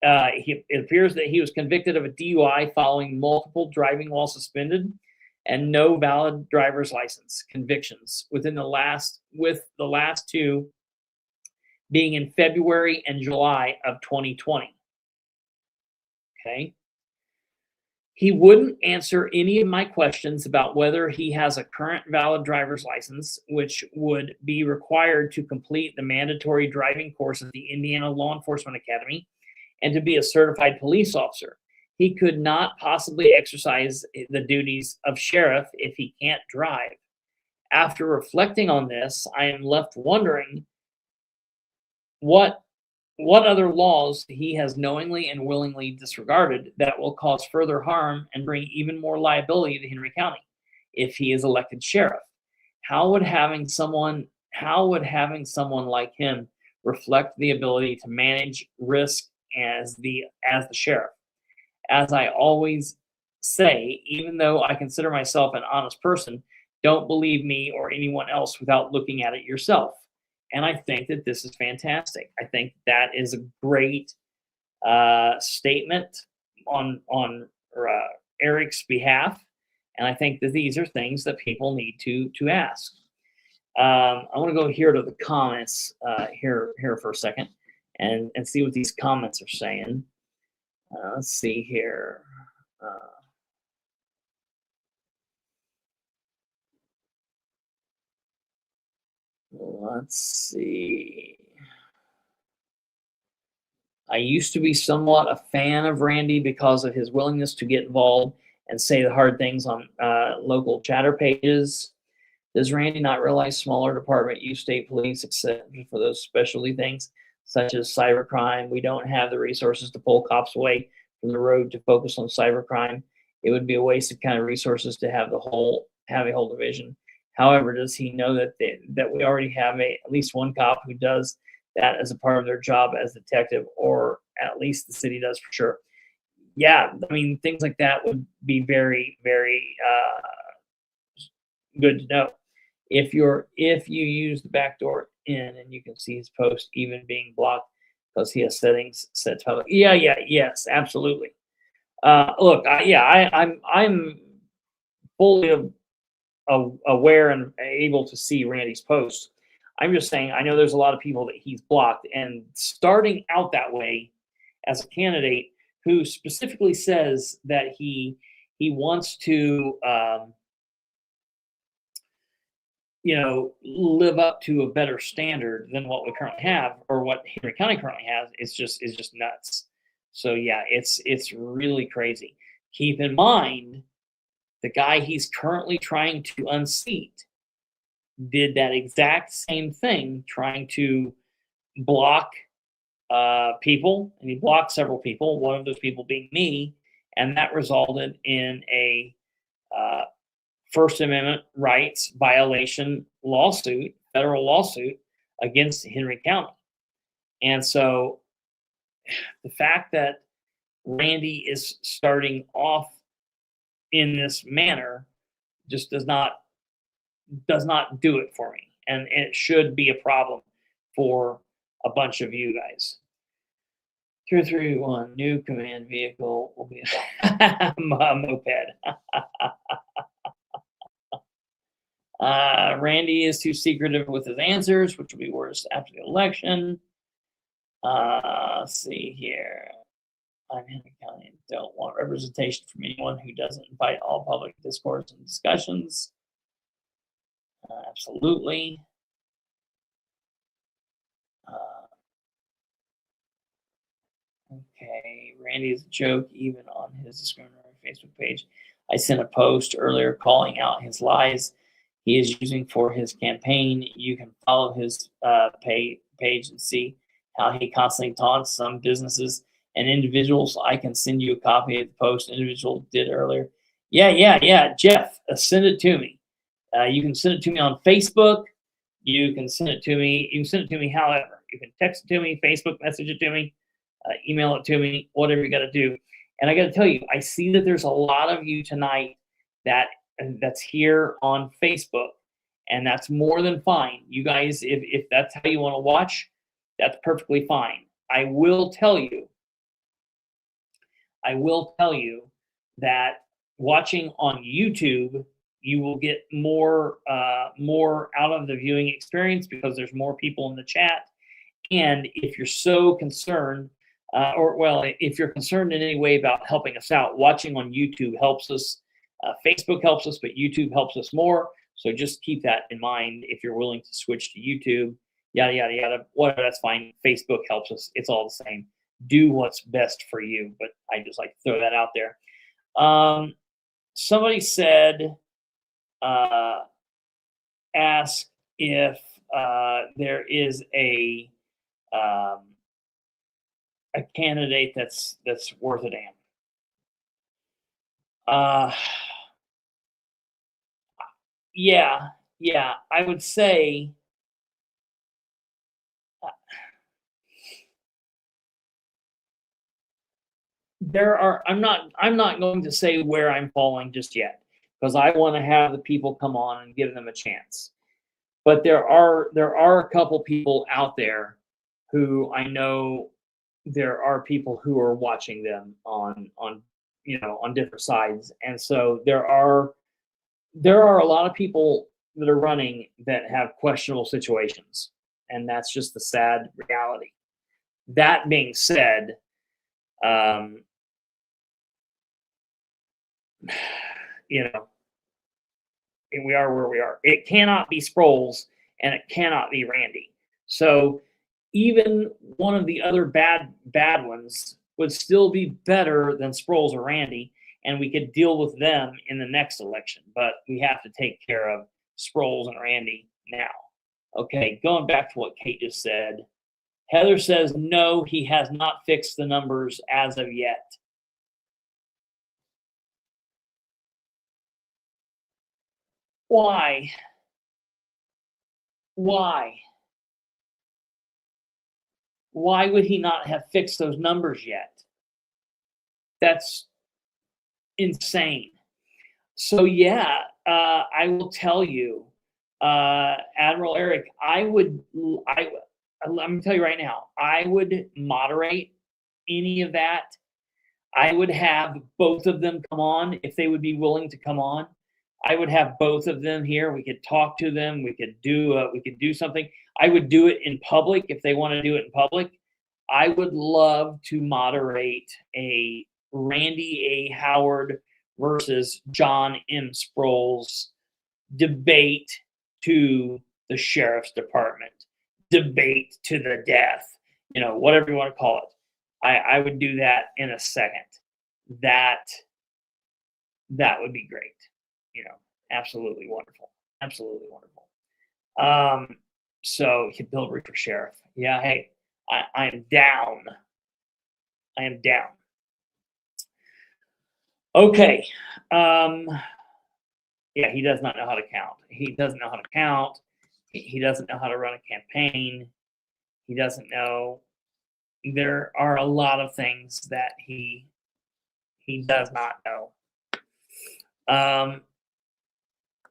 It appears that he was convicted of a DUI following multiple driving while suspended and no valid driver's license convictions with the last two being in February and July of 2020. Okay. He wouldn't answer any of my questions about whether he has a current valid driver's license, which would be required to complete the mandatory driving course at the Indiana Law Enforcement Academy and to be a certified police officer. He could not possibly exercise the duties of sheriff if he can't drive. After reflecting on this, I am left wondering what other laws he has knowingly and willingly disregarded that will cause further harm and bring even more liability to Henry County if he is elected sheriff. How would having someone like him reflect the ability to manage risk as the sheriff? As I always say, even though I consider myself an honest person, don't believe me or anyone else without looking at it yourself. And I think that this is fantastic. I think that is a great statement on Eric's behalf. And I think that these are things that people need to ask. I want to go here to the comments here for a second and see what these comments are saying. Let's see here. Let's see. I used to be somewhat a fan of Randy because of his willingness to get involved and say the hard things on local chatter pages. Does Randy not realize smaller department use state police except for those specialty things such as cybercrime? We don't have the resources to pull cops away from the road to focus on cybercrime. It would be a waste of kind of resources to have a whole division. However, does he know that we already have at least one cop who does that as a part of their job as a detective, or at least the city does for sure? Yeah, I mean, things like that would be very, very good to know. If you use the backdoor in, and you can see his post even being blocked because he has settings set to public. Yes, absolutely. Look, I'm fully aware and able to see Randy's posts. I'm just saying, I know there's a lot of people that he's blocked, and starting out that way as a candidate who specifically says that he wants to live up to a better standard than what we currently have, or what Henry County currently has, is just nuts. So yeah, it's really crazy. Keep in mind, the guy he's currently trying to unseat did that exact same thing, trying to block people, and he blocked several people, one of those people being me, and that resulted in a First Amendment rights violation lawsuit, federal lawsuit against Henry County. And so the fact that Randy is starting off in this manner just does not do it for me, and it should be a problem for a bunch of you guys. 231 new command vehicle will be a moped. Randy is too secretive with his answers, which will be worse after the election. Let's see here. I'm Henry County and don't want representation from anyone who doesn't invite all public discourse and discussions. Absolutely. Okay, Randy is a joke even on his discriminatory Facebook page. I sent a post earlier calling out his lies he is using for his campaign. You can follow his page and see how he constantly taunts some businesses and individuals. I can send you a copy of the post individual did earlier. Yeah. Jeff, send it to me. You can send it to me on Facebook. You can send it to me. You can send it to me however. You can text it to me, Facebook message it to me, email it to me, whatever you got to do. And I got to tell you, I see that there's a lot of you tonight that's here on Facebook, and that's more than fine. You guys, if that's how you want to watch, that's perfectly fine. I will tell you that watching on YouTube, you will get more out of the viewing experience because there's more people in the chat. And if you're so concerned, if you're concerned in any way about helping us out, watching on YouTube helps us. Facebook helps us, but YouTube helps us more. So just keep that in mind. If you're willing to switch to YouTube, yada, yada, yada, whatever, that's fine. Facebook helps us. It's all the same. Do what's best for you. But I just like to throw that out there. Somebody said, ask if there is a candidate that's worth a damn. Yeah, I would say I'm not going to say where I'm falling just yet, because I want to have the people come on and give them a chance. But there are a couple people out there who I know there are people who are watching them on different sides. And so there are a lot of people that are running that have questionable situations, and that's just the sad reality. That being said, and we are where we are. It cannot be Sproles and it cannot be Randy. So even one of the other bad ones would still be better than Sproles or Randy, and we could deal with them in the next election. But we have to take care of Sproles and Randy now. Okay, going back to what Kate just said. Heather says, no, he has not fixed the numbers as of yet. Why? Why would he not have fixed those numbers yet? That's insane. So yeah, I will tell you, Admiral Eric, let me tell you right now, I would moderate any of that. I would have both of them come on if they would be willing to come on. I would have both of them here. We could talk to them. We could do something. I would do it in public if they want to do it in public. I would love to moderate a Randy A. Howard versus John M. Sproles debate to the sheriff's department, debate to the death, whatever you want to call it. I would do that in a second. That would be great. Absolutely wonderful. Absolutely wonderful. So Bilbrey for sheriff. Yeah, hey, I am down. I am down. Okay. Yeah, he does not know how to count. He doesn't know how to count. He doesn't know how to run a campaign. He doesn't know. There are a lot of things that he does not know.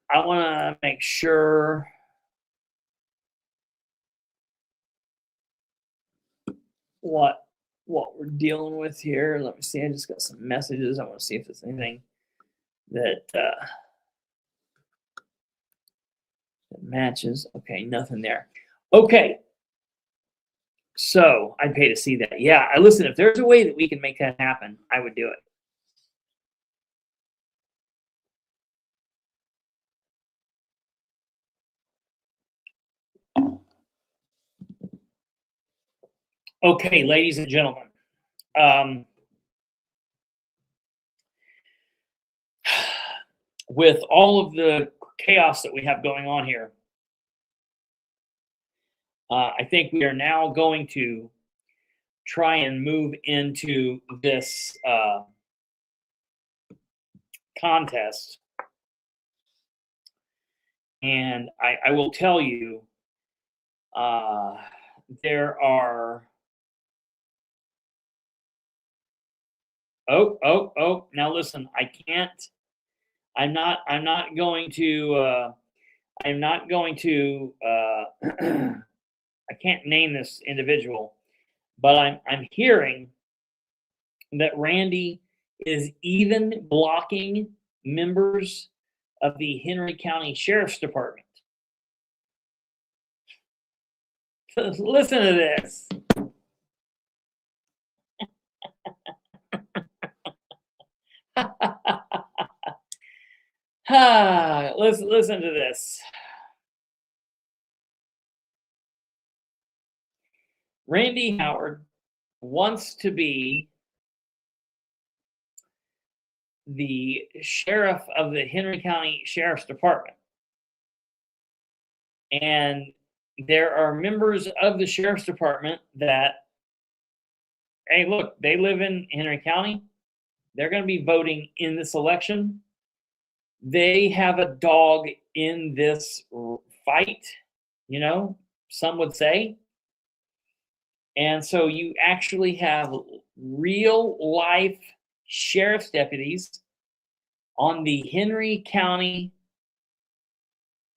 I want to make sure what we're dealing with here. Let me see. I just got some messages. I want to see if there's anything that matches. Okay, nothing there. Okay. So I'd pay to see that. Yeah, listen, if there's a way that we can make that happen, I would do it. Okay, ladies and gentlemen. With all of the chaos that we have going on here, I think we are now going to try and move into this contest. And I will tell you, there are. Oh! Now listen, I can't. I'm not going to. I'm not going to. I can't name this individual, but I'm hearing that Randy is even blocking members of the Henry County Sheriff's Department. Listen to this. Listen to this. Randy Howard wants to be the sheriff of the Henry County Sheriff's Department. And there are members of the Sheriff's Department that, hey, look, they live in Henry County. They're going to be voting in this election. They have a dog in this fight, you know, some would say. And so you actually have real life sheriff's deputies on the Henry County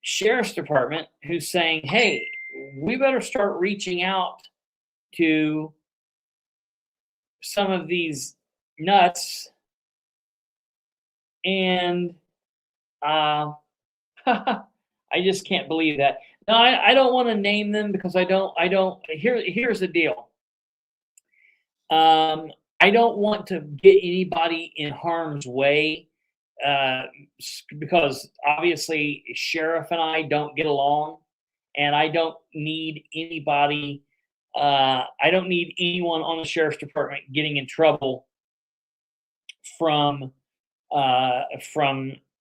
Sheriff's Department who's saying, hey, we better start reaching out to some of these nuts. And I just can't believe that. No, I don't want to name them because I don't. Here's the deal. I don't want to get anybody in harm's way because obviously Sheriff and I don't get along, and I don't need anybody. I don't need anyone on the Sheriff's Department getting in trouble from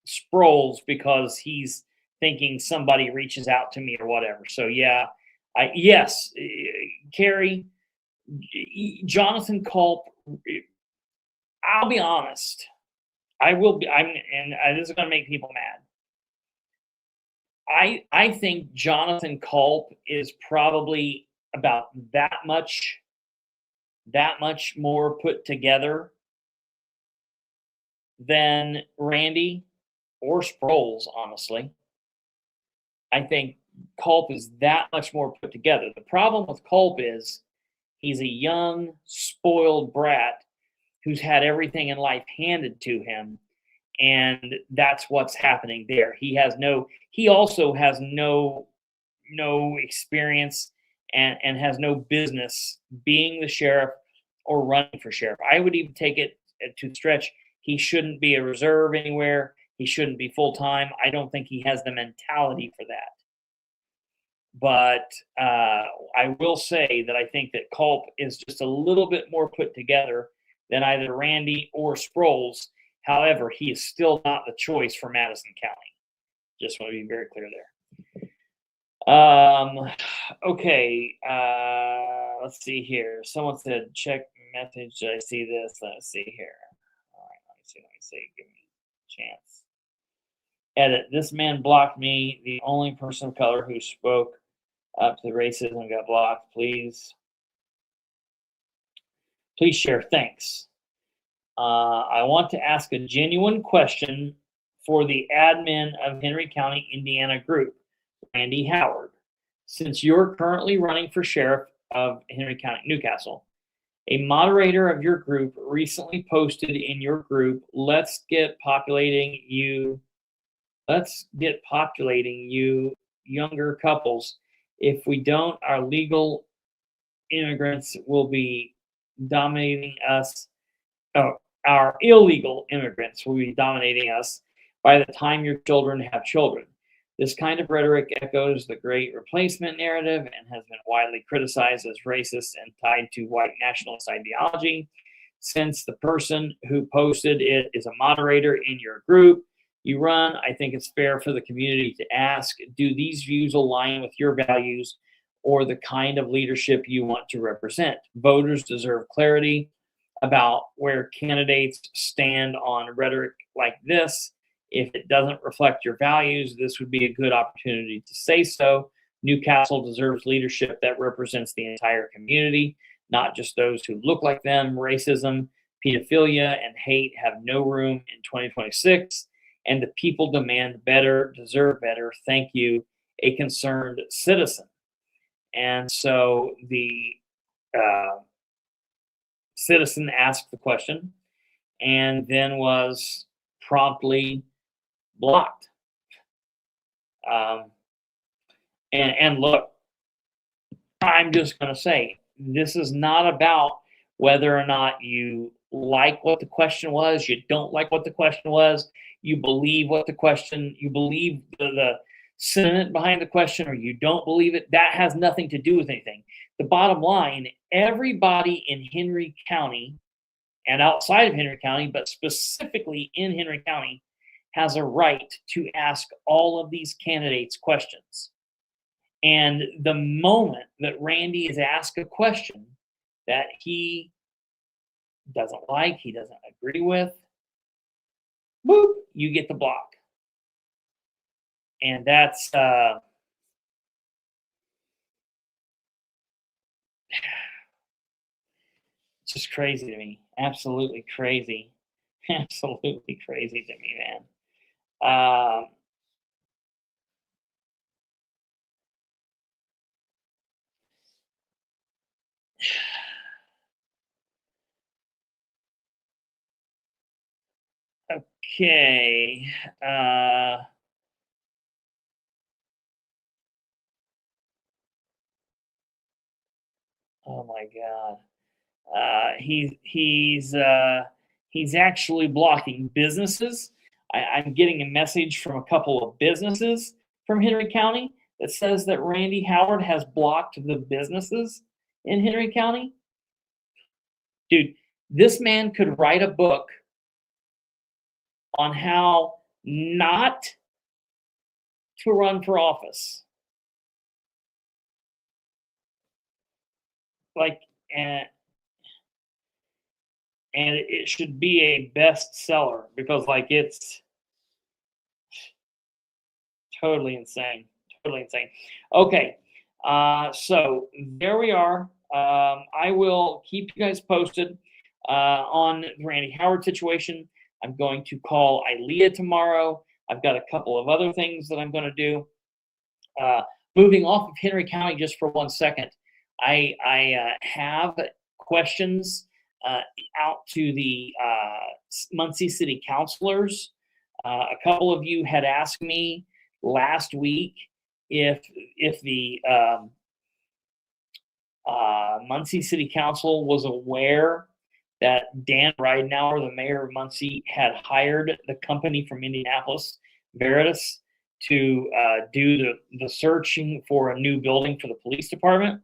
Sproles because he's thinking somebody reaches out to me or whatever. So yeah, yes, Carrie, Jonathan Culp. I'll be honest. I will be. This is going to make people mad. I think Jonathan Culp is probably about that much more put together than Randy or Sproles, honestly. I think Culp is that much more put together. The problem with Culp is he's a young, spoiled brat who's had everything in life handed to him, and that's what's happening there. He also has no experience and has no business being the sheriff or running for sheriff. I would even take it to stretch. He shouldn't be a reserve anywhere. He shouldn't be full-time. I don't think he has the mentality for that. But I will say that I think that Culp is just a little bit more put together than either Randy or Sproles. However, he is still not the choice for Madison County. Just want to be very clear there. Okay, let's see here. Someone said, check message. Did I see this? Let's see here. All right, let me see. Give me a chance. Edit. This man blocked me. The only person of color who spoke up to the racism got blocked. Please share. Thanks. I want to ask a genuine question for the admin of Henry County, Indiana group, Randy Howard. Since you're currently running for sheriff of Henry County, Newcastle, a moderator of your group recently posted in your group, let's get populating you younger couples. If we don't, our legal immigrants will be dominating us. Our illegal immigrants will be dominating us by the time your children have children. This kind of rhetoric echoes the Great Replacement narrative and has been widely criticized as racist and tied to white nationalist ideology. Since the person who posted it is a moderator in your group you run, I think it's fair for the community to ask, do these views align with your values, or the kind of leadership you want to represent. Voters deserve clarity about where candidates stand on rhetoric like this. If it doesn't reflect your values, this would be a good opportunity to say so. Newcastle deserves leadership that represents the entire community, not just those who look like them. Racism, pedophilia, and hate have no room in 2026, and the people demand better, deserve better. Thank you, a concerned citizen. And so the citizen asked the question and then was promptly blocked. And look, I'm just going to say, this is not about whether or not you like what the question was, you don't like what the question was, you believe what the question, you believe the sentiment behind the question, or you don't believe it. That has nothing to do with anything. The bottom line, everybody in Henry County and outside of Henry County, but specifically in Henry County, has a right to ask all of these candidates questions. And the moment that Randy is asked a question that he doesn't like, he doesn't agree with, boop, you get the block. And that's just crazy to me. Absolutely crazy. Absolutely crazy to me, man. Okay. Oh my God. He's actually blocking businesses. I'm getting a message from a couple of businesses from Henry County that says that Randy Howard has blocked the businesses in Henry County. Dude, this man could write a book on how not to run for office. Like, and it should be a bestseller because, like, it's totally insane. Totally insane. Okay, so there we are. I will keep you guys posted on the Randy Howard situation. I'm going to call Ilea tomorrow. I've got a couple of other things that I'm going to do. Moving off of Henry County just for 1 second, I have questions out to the Muncie City councilors. A couple of you had asked me last week if the Muncie City Council was aware that Dan Ridenauer, the mayor of Muncie, had hired the company from Indianapolis, Veritas, to do the searching for a new building for the police department.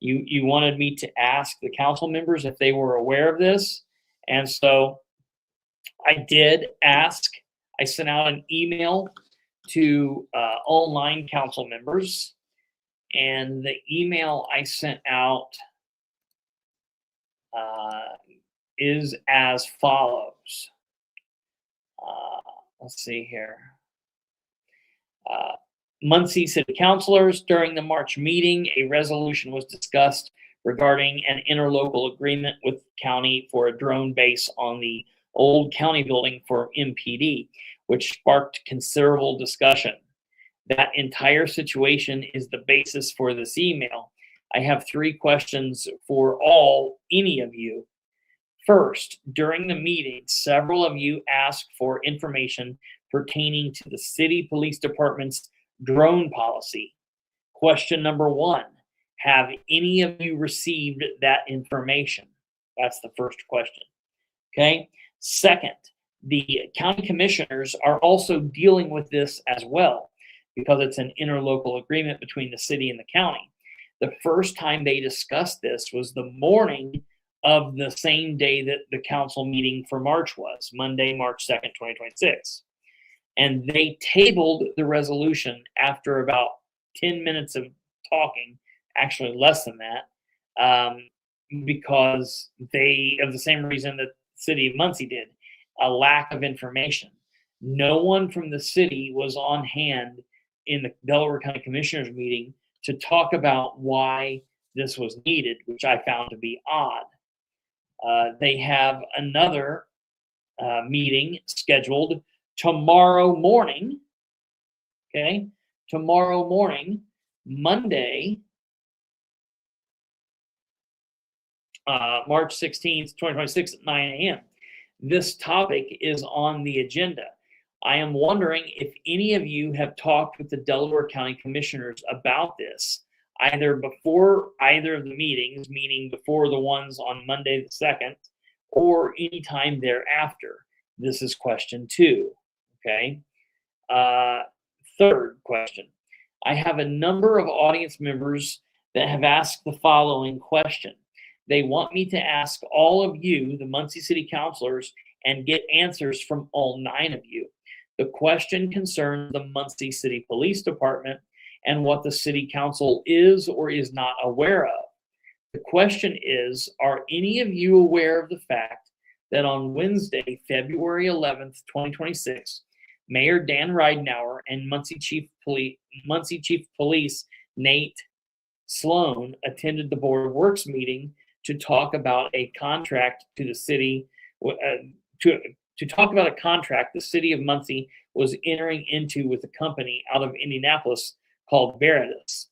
You wanted me to ask the council members if they were aware of this. And so I did ask. I sent out an email to all 9 council members. And the email I sent out is as follows. Let's see here. Muncie City Councilors, during the March meeting, a resolution was discussed regarding an interlocal agreement with the county for a drone base on the old county building for MPD, which sparked considerable discussion. That entire situation is the basis for this email. I have 3 questions for any of you. First, during the meeting, several of you asked for information pertaining to the city police department's drone policy. Question number 1, have any of you received that information? That's the first question. Okay. Second, the county commissioners are also dealing with this as well because it's an interlocal agreement between the city and the county. The first time they discussed this was the morning of the same day that the council meeting for March was, Monday, March 2nd, 2026. And they tabled the resolution after about 10 minutes of talking. actually less than that, because they, of the same reason that the city of Muncie did, a lack of information. No one from the city was on hand in the Delaware County Commissioners meeting to talk about why this was needed, which I found to be odd. They have another meeting scheduled tomorrow morning. Okay, tomorrow morning, Monday, March 16th, 2026 at 9 a.m. This topic is on the agenda. I am wondering if any of you have talked with the Delaware County Commissioners about this, either before either of the meetings, meaning before the ones on Monday the 2nd, or anytime thereafter. This is question 2, okay? Third question. I have a number of audience members that have asked the following question. They want me to ask all of you, the Muncie City Councilors, and get answers from all 9 of you. The question concerns the Muncie City Police Department and what the City Council is or is not aware of. The question is, are any of you aware of the fact that on Wednesday, February 11th, 2026, Mayor Dan Ridenour and Muncie Chief Police Nate Sloan attended the Board of Works meeting to talk about a contract to the city, to talk about a contract the city of Muncie was entering into with a company out of Indianapolis called Veritas.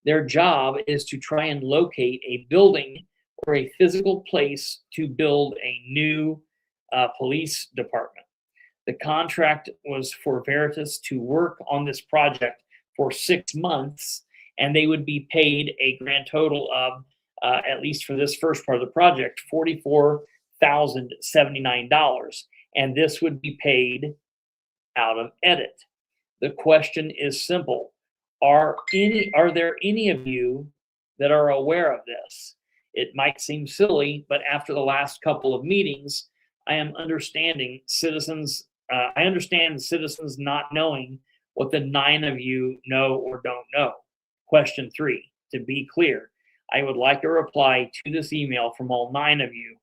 Their job is to try and locate a building or a physical place to build a new police department. The contract was for Veritas to work on this project for 6 months, and they would be paid a grand total of, at least for this first part of the project, $44,079. And this would be paid out of edit. The question is simple. Are there any of you that are aware of this? It might seem silly, but after the last couple of meetings, I understand citizens not knowing what the 9 of you know or don't know. Question 3, to be clear, I would like a reply to this email from all 9 of you.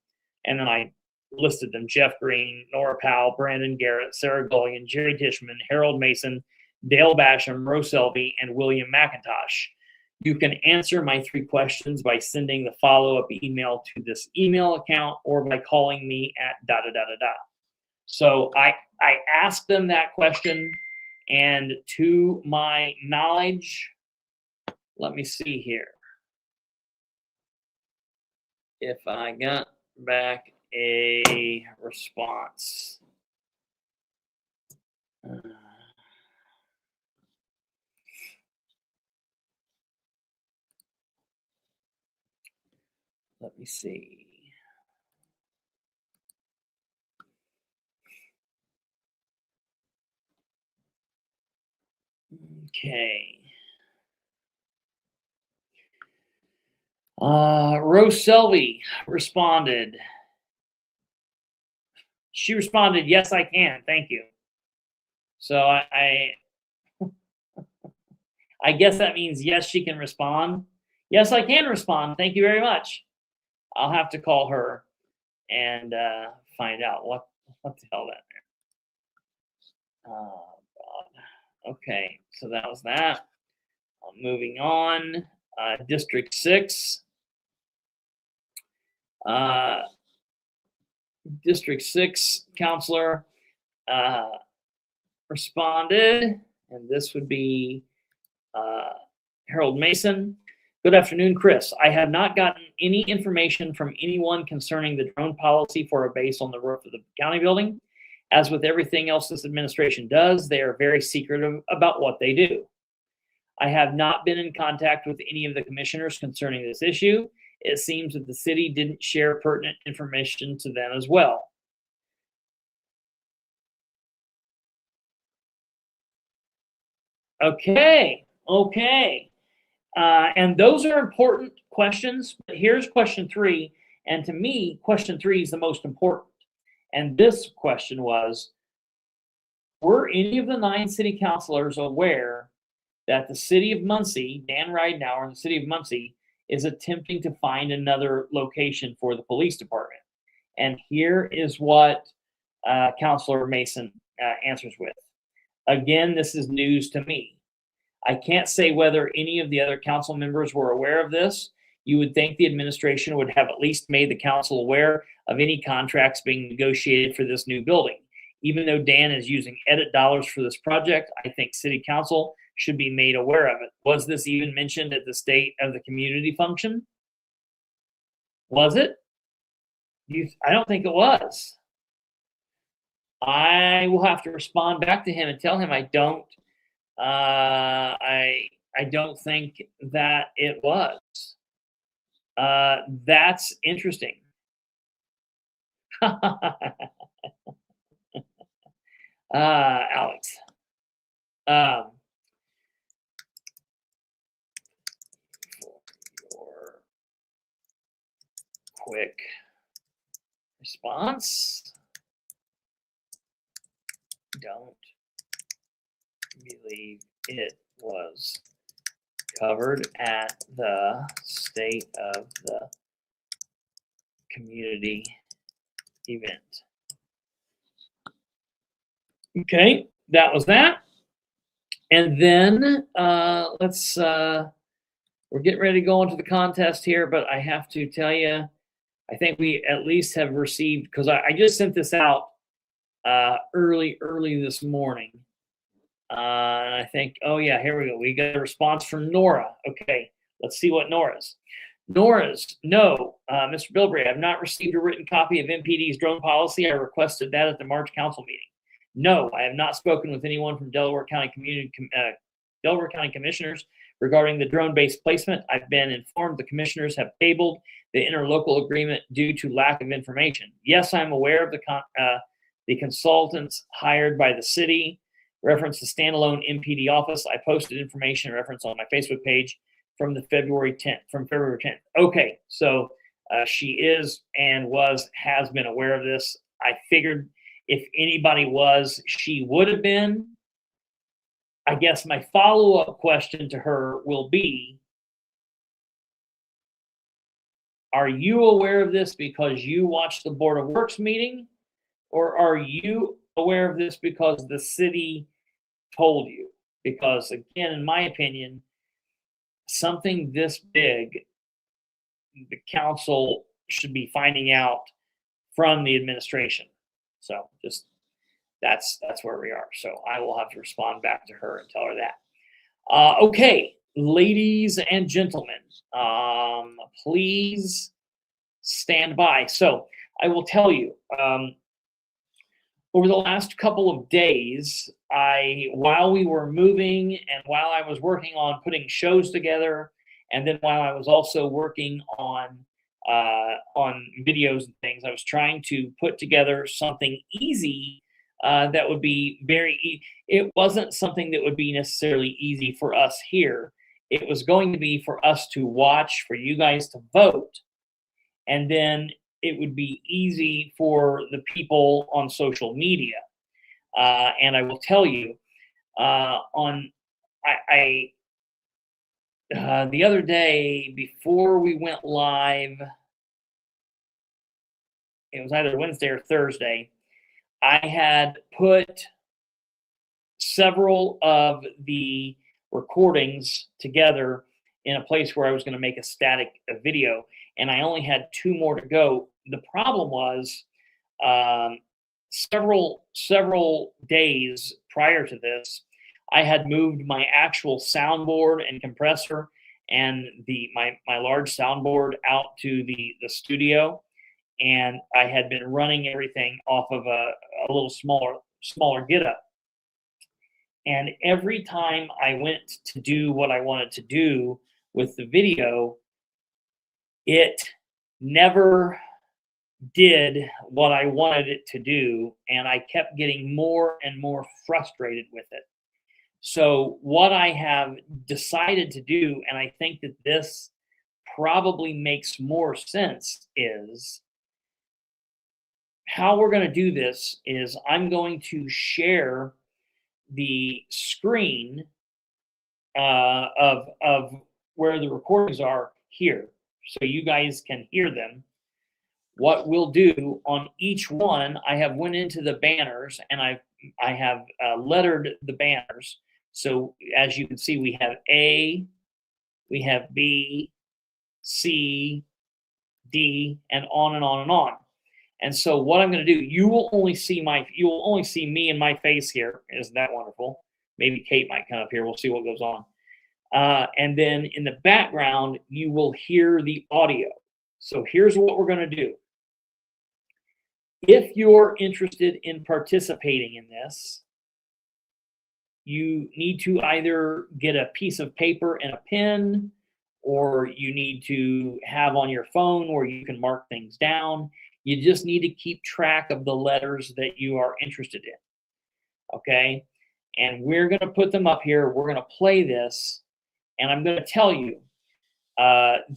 And then I listed them: Jeff Green, Nora Powell, Brandon Garrett, Sarah Gullion, Jerry Tishman, Harold Mason, Dale Basham, Rose Selby, and William McIntosh. You can answer my 3 questions by sending the follow-up email to this email account or by calling me at da-da-da-da-da. So I asked them that question, and to my knowledge, let me see here if I got back a response. Let me see. Okay. Rose Selby responded. She responded, "Yes, I can. Thank you." So I guess that means yes, she can respond. Yes, I can respond. Thank you very much. I'll have to call her and find out what the hell that meant. Oh, God. Okay, so that was that. Moving on. District 6. District 6 counselor responded, and this would be Harold Mason. Good afternoon, Chris. I have not gotten any information from anyone concerning the drone policy for a base on the roof of the county building. As with everything else this administration does, they are very secretive about what they do. I have not been in contact with any of the commissioners concerning this issue. It seems that the city didn't share pertinent information to them as well. Okay. And those are important questions, but here's question 3. And to me, question 3 is the most important. And this question was, were any of the 9 city councilors aware that the city of Muncie, Dan Ridenauer and the city of Muncie, is attempting to find another location for the police department. And here is what Councilor Mason answers with. Again, this is news to me. I can't say whether any of the other council members were aware of this. You would think the administration would have at least made the council aware of any contracts being negotiated for this new building. Even though Dan is using edit dollars for this project, I think city council should be made aware of it. Was this even mentioned at the State of the Community function? Was it? I don't think it was. I will have to respond back to him and tell him I don't think that it was. That's interesting. Alex. For your quick response, don't believe it was covered at the State of the Community event. Okay, that was that. And then let's, we're getting ready to go into the contest here, but I have to tell you, I think we at least have received, because I just sent this out early this morning. And I think, oh yeah, here we go. We got a response from Nora. Okay, let's see what Nora's. No, Mr. Bilbrey, I have not received a written copy of MPD's drone policy. I requested that at the March council meeting. No, I have not spoken with anyone from Delaware County commissioners regarding the drone-based placement. I've been informed the commissioners have tabled the interlocal agreement due to lack of information. Yes, I'm aware of the consultants hired by the city. Reference the standalone MPD office. I posted information reference on my Facebook page from February 10th. Okay, so she is and has been aware of this. I figured if anybody was, she would have been. I guess my follow-up question to her will be, are you aware of this because you watched the Board of Works meeting, or are you aware of this because the city told you? Because again, in my opinion, something this big, the council should be finding out from the administration. So just that's where we are. So I will have to respond back to her and tell her that. Okay, ladies and gentlemen, please stand by. So I will tell you, over the last couple of days, while we were moving and while I was working on putting shows together, and then while I was also working on videos and things, I was trying to put together something easy that would be it wasn't something that would be necessarily easy for us here. It was going to be for us to watch, for you guys to vote, and then it would be easy for the people on social media. And I will tell you, the other day before we went live, it was either Wednesday or Thursday, I had put several of the recordings together in a place where I was going to make a static video, and I only had 2 more to go. The problem was several days prior to this, I had moved my actual soundboard and compressor and my large soundboard out to the studio, and I had been running everything off of a little smaller getup. And every time I went to do what I wanted to do with the video, it never did what I wanted it to do, and I kept getting more and more frustrated with it. So what I have decided to do, and I think that this probably makes more sense, is how we're going to do this is I'm going to share the screen of where the recordings are here, so you guys can hear them. What we'll do on each one, I have went into the banners and I have lettered the banners. So as you can see, we have A, we have B, C, D, and on and on and on. And so what I'm going to do, you will only see me and my face here. Isn't that wonderful? Maybe Kate might come up here. We'll see what goes on. And then in the background, you will hear the audio. So here's what we're going to do. If you're interested in participating in this, you need to either get a piece of paper and a pen, or you need to have on your phone where you can mark things down. You just need to keep track of the letters that you are interested in. Okay? And we're going to put them up here. We're going to play this. And I'm going to tell you,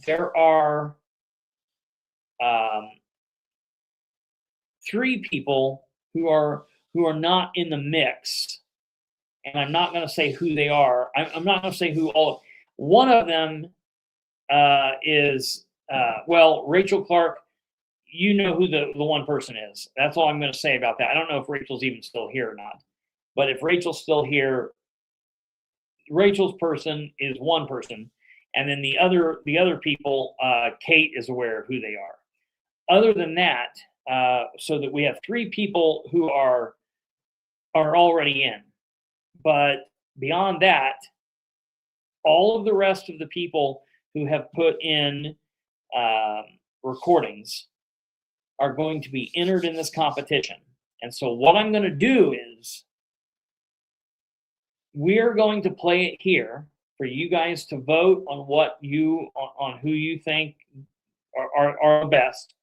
there are 3 people who are not in the mix. And I'm not going to say who they are. I'm not going to say who all. One of them is, well, Rachel Clark. You know who the one person is. That's all I'm going to say about that. I don't know if Rachel's even still here or not. But if Rachel's still here, Rachel's person is one person. And then the other people, Kate is aware of who they are. Other than that, so that we have 3 people who are already in. But beyond that, all of the rest of the people who have put in recordings are going to be entered in this competition. And so what I'm going to do is we're going to play it here for you guys to vote on on who you think are best.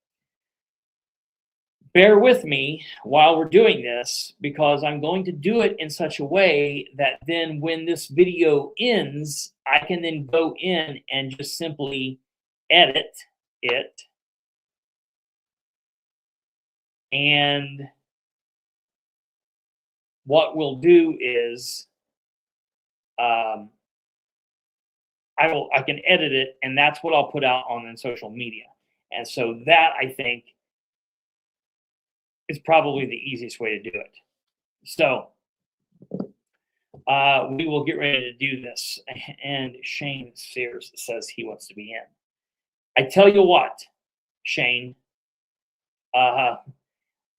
Bear with me while we're doing this, because I'm going to do it in such a way that then when this video ends, I can then go in and just simply edit it. And what we'll do is I can edit it, and that's what I'll put out on social media. And so that, I think, is probably the easiest way to do it. So we will get ready to do this. And Shane Sears says he wants to be in. I tell you what, Shane,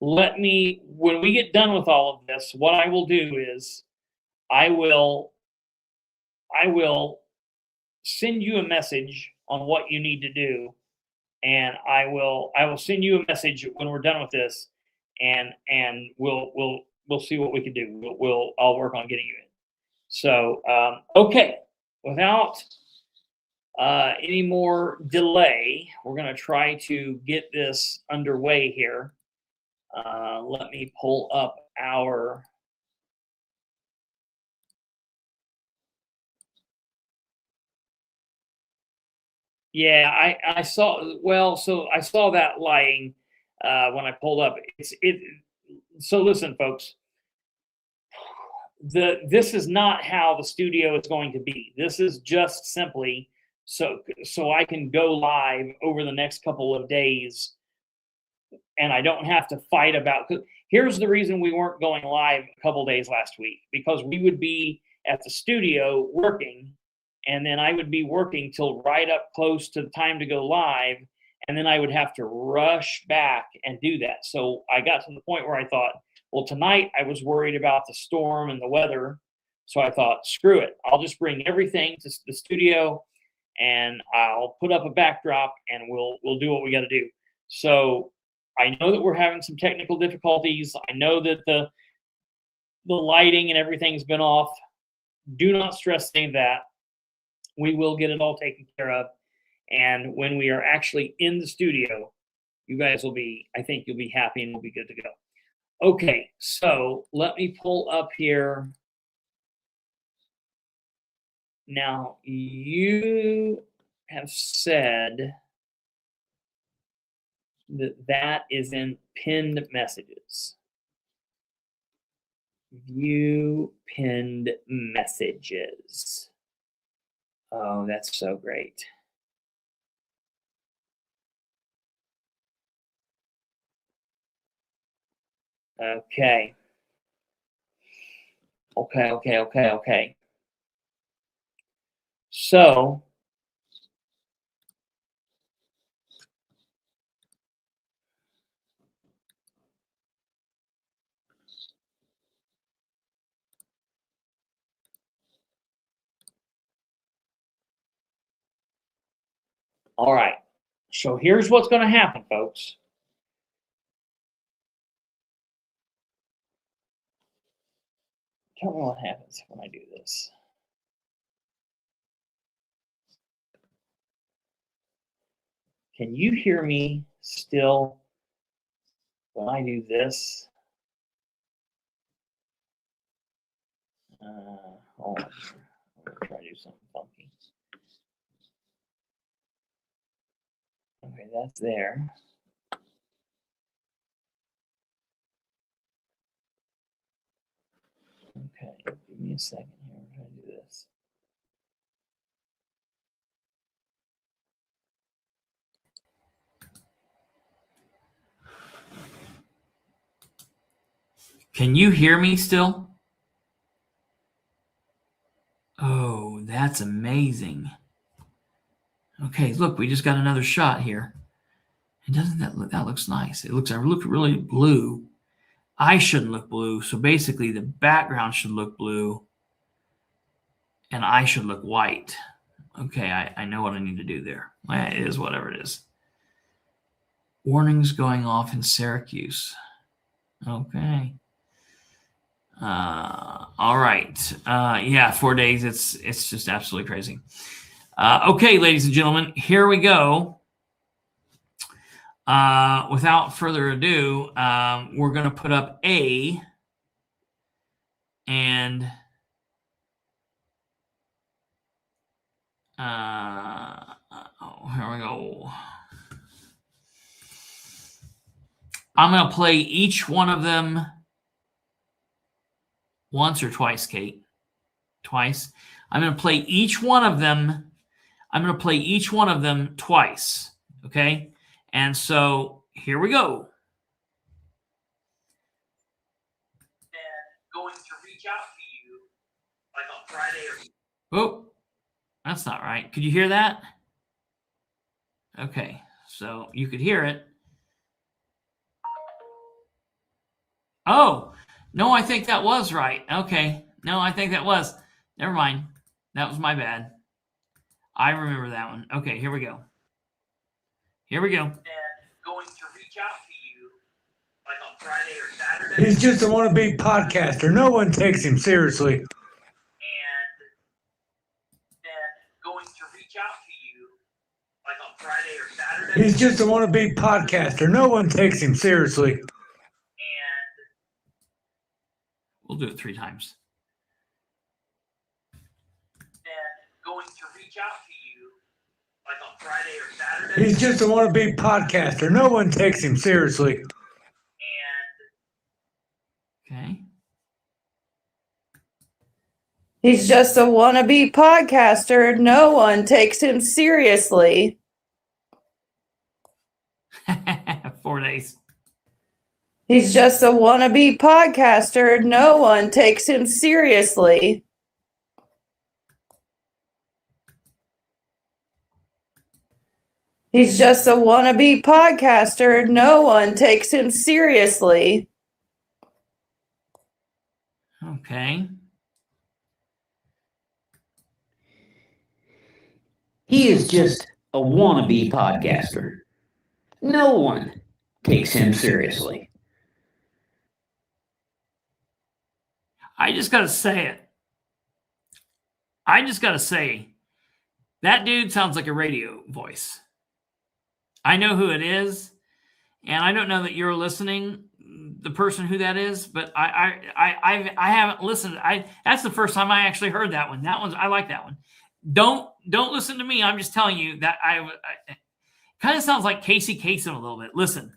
when we get done with all of this, what I will do is I will send you a message on what you need to do, and I will send you a message when we're done with this, and we'll see what we can do. I'll work on getting you in. So okay, without any more delay, we're going to try to get this underway here. Let me pull up our I saw, well, so I saw that lighting when I pulled up. So listen, folks, this is not how the studio is going to be. This is just simply so I can go live over the next couple of days, and I don't have to fight about. Here's the reason we weren't going live a couple days last week, because we would be at the studio working, and then I would be working till right up close to the time to go live, and then I would have to rush back and do that. So I got to the point where I thought, well, tonight I was worried about the storm and the weather, so I thought, screw it. I'll just bring everything to the studio, and I'll put up a backdrop, and we'll do what we got to do. So I know that we're having some technical difficulties. I know that the lighting and everything's been off. Do not stress any of that. We will get it all taken care of. And when we are actually in the studio, you guys will be, I think you'll be happy and we'll be good to go. Okay, so let me pull up here. Now, you have said that is in pinned messages. View pinned messages. Oh, that's so great. Okay. Okay. So, all right. So here's what's going to happen, folks. Tell me what happens when I do this. Can you hear me still when I do this? Hold on. I'm going to try to do something funky. Okay, that's there. Okay, give me a second here. I'm trying to do this. Can you hear me still? Oh, that's amazing. Okay, look, we just got another shot here. And doesn't that look, that looks nice. It looks, I look really blue. I shouldn't look blue. So basically the background should look blue and I should look white. Okay, I know what I need to do there. It is whatever it is. Warnings going off in Syracuse. Okay. All right. Yeah, 4 days. It's just absolutely crazy. Okay, ladies and gentlemen, here we go. Without further ado, we're going to put up A and here we go. I'm going to play each one of them once or twice, Kate. Twice. I'm going to play each one of them. I'm going to play each one of them twice. Okay. And so here we go. And going to reach out to you like on Friday or. Oh, that's not right. Could you hear that? Okay. So you could hear it. Oh, no, I think that was right. Okay. No, I think that was. Never mind. That was my bad. I remember that one. Okay, here we go. Here we go. And going to reach out to you like on Friday or Saturday. He's just a wannabe podcaster. No one takes him seriously. And then going to reach out to you like on Friday or Saturday. He's just a wannabe podcaster. No one takes him seriously. And we'll do it 3 times. And going to reach out to you like on Friday or Saturday. He's just a wannabe podcaster. No one takes him seriously. And okay. He's just a wannabe podcaster. No one takes him seriously. 4 days. He's just a wannabe podcaster. No one takes him seriously. He's just a wannabe podcaster. No one takes him seriously. Okay. He is just a wannabe podcaster. No one takes him seriously. I just got to say it. I just got to say, that dude sounds like a radio voice. I know who it is, and I don't know that you're listening, the person who that is, but I haven't listened. That's the first time I actually heard that one. I like that one. Don't listen to me. I'm just telling you that I kind of sounds like Casey Kasem a little bit. Listen.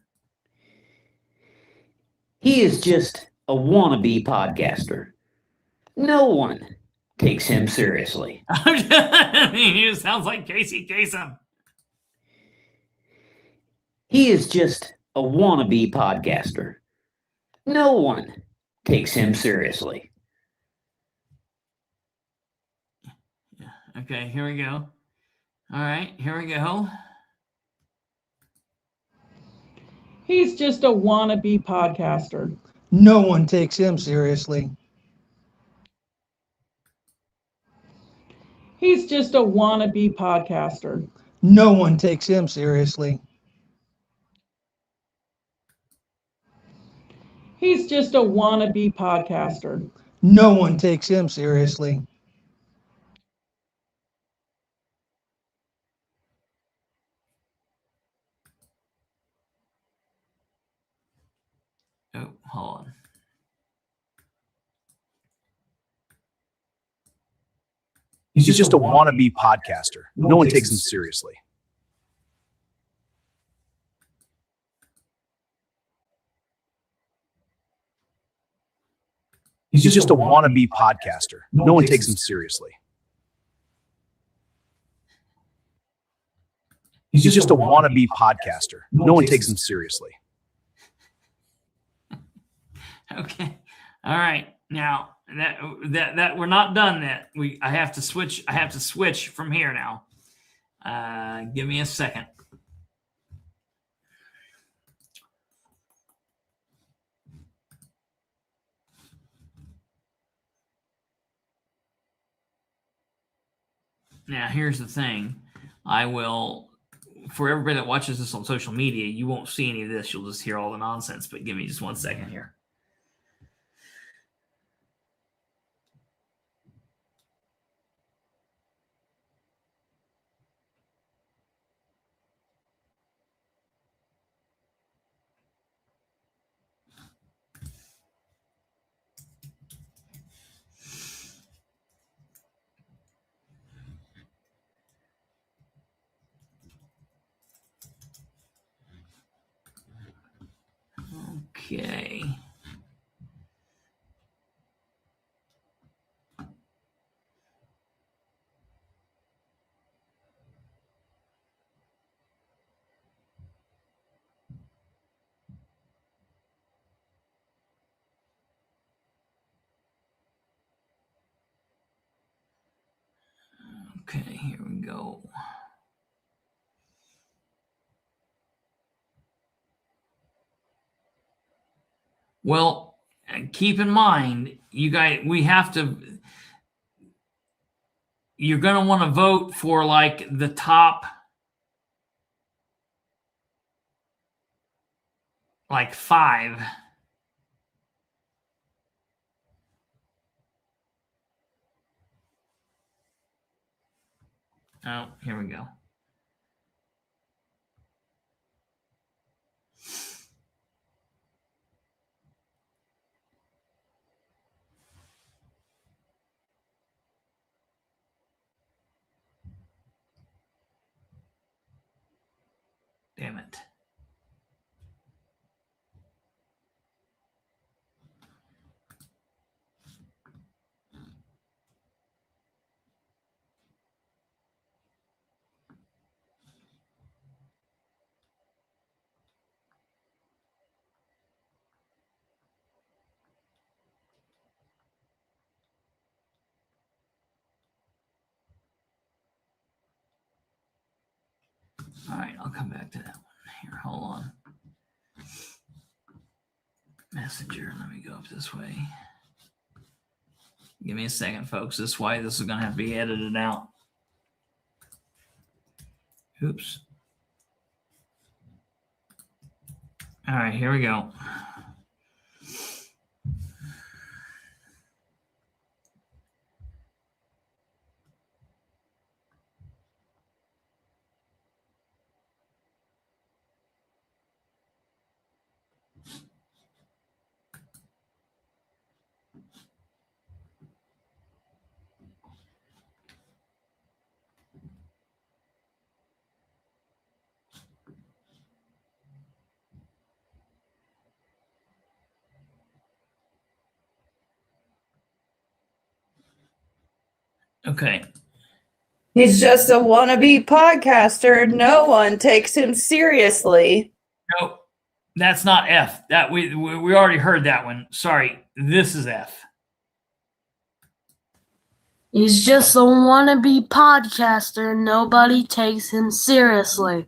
He is just a wannabe podcaster. No one takes him seriously. I mean, he sounds like Casey Kasem. He is just a wannabe podcaster. No one takes him seriously. Okay, here we go. All right, here we go. He's just a wannabe podcaster. No one takes him seriously. He's just a wannabe podcaster. No one takes him seriously. He's just a wannabe podcaster. No one takes him seriously. Oh, hold on. He's just a wannabe podcaster. No one takes him seriously. He's just a wannabe podcaster. No one takes him seriously. He's just a wannabe podcaster. No one takes him seriously. Okay. All right. Now that we're not done yet. I have to switch from here now. Give me a second. Now here's the thing. I will, for everybody that watches this on social media, you won't see any of this. You'll just hear all the nonsense. But give me just 1 second here. Okay. Okay, here we go. Well, keep in mind, you guys, you're going to want to vote for like the top, like 5. Oh, here we go. Damn it. All right, I'll come back to that one. Here, hold on. Messenger, let me go up this way. Give me a second, folks. This is why this is going to have to be edited out. Oops. All right, here we go. Okay. He's just a wannabe podcaster. No one takes him seriously. No, that's not F. That we already heard that one. Sorry. This is F. He's just a wannabe podcaster. Nobody takes him seriously.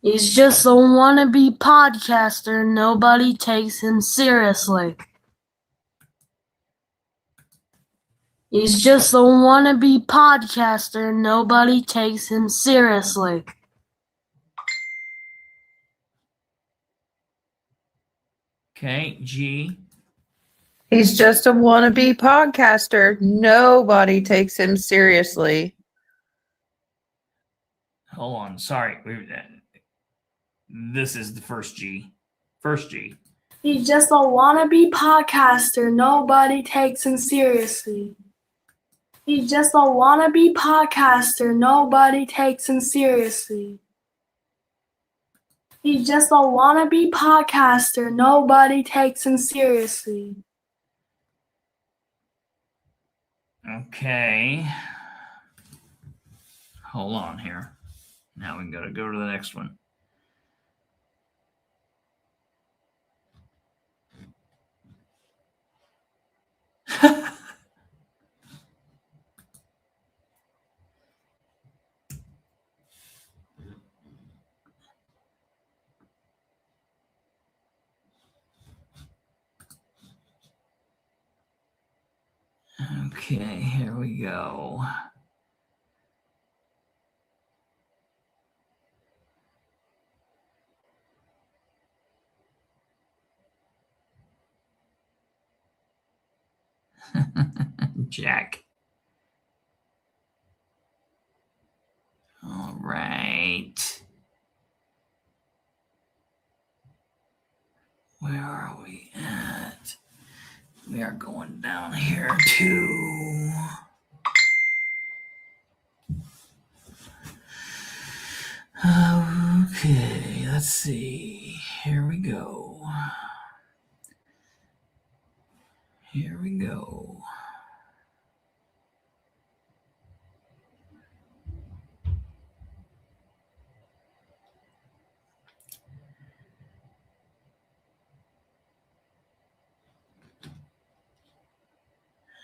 He's just a wannabe podcaster. Nobody takes him seriously. He's just a wannabe podcaster. Nobody takes him seriously. Okay, G. He's just a wannabe podcaster. Nobody takes him seriously. Hold on. Sorry. This is the first G. First G. He's just a wannabe podcaster. Nobody takes him seriously. He's just a wannabe podcaster. Nobody takes him seriously. He's just a wannabe podcaster. Nobody takes him seriously. Okay. Hold on here. Now we got to go to the next one. Okay, here we go. Jack. All right. Where are we at? We are going down here to okay, let's see. Here we go. Here we go.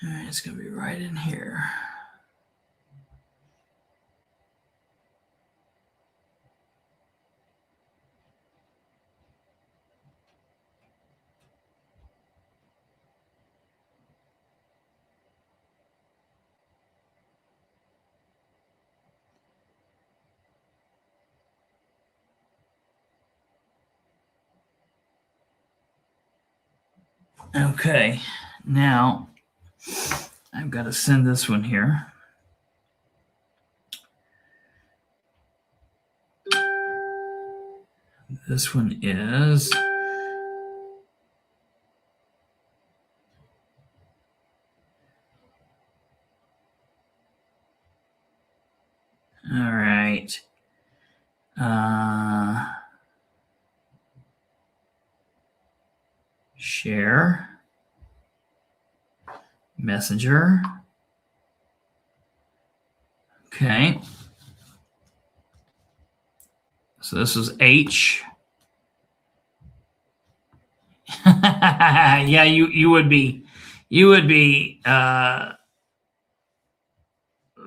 All right, it's going to be right in here. Okay, now I've got to send this one here. This one is all right. Share. Messenger. Okay. So this is H. Yeah, you would be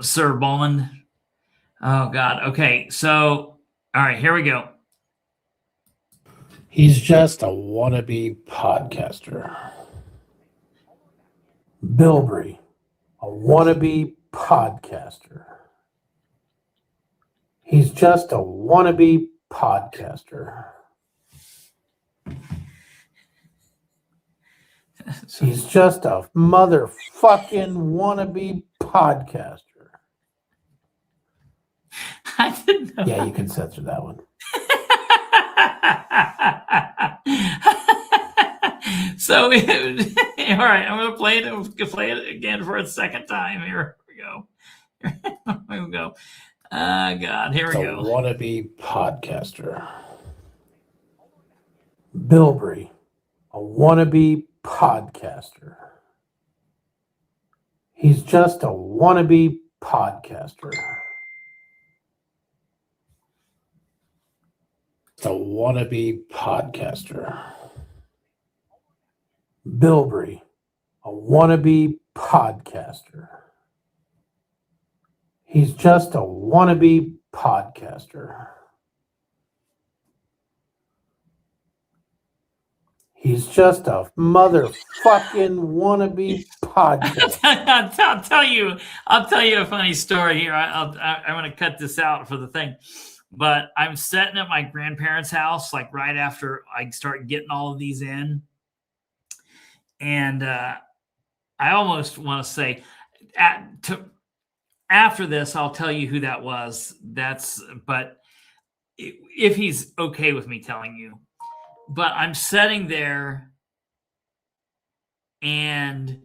Sir Bond. Oh God. Okay. So all right, here we go. He's just a wannabe podcaster. Bilbrey, a wannabe podcaster. He's just a wannabe podcaster. He's just a motherfucking wannabe podcaster. I didn't know. Yeah, you can censor that one. So, all right, I'm gonna play it again for a second time. Here we go. Here we go. God, here we go. A wannabe podcaster. Bilbrey, a wannabe podcaster. He's just a wannabe podcaster. A wannabe podcaster. Bilbrey, a wannabe podcaster. He's just a wannabe podcaster. He's just a motherfucking wannabe podcaster. I'll tell you a funny story here. I'm going to cut this out for the thing, but I'm sitting at my grandparents' house, like right after I start getting all of these in. And I almost want to say after this, I'll tell you who that was. But if he's okay with me telling you, but I'm sitting there and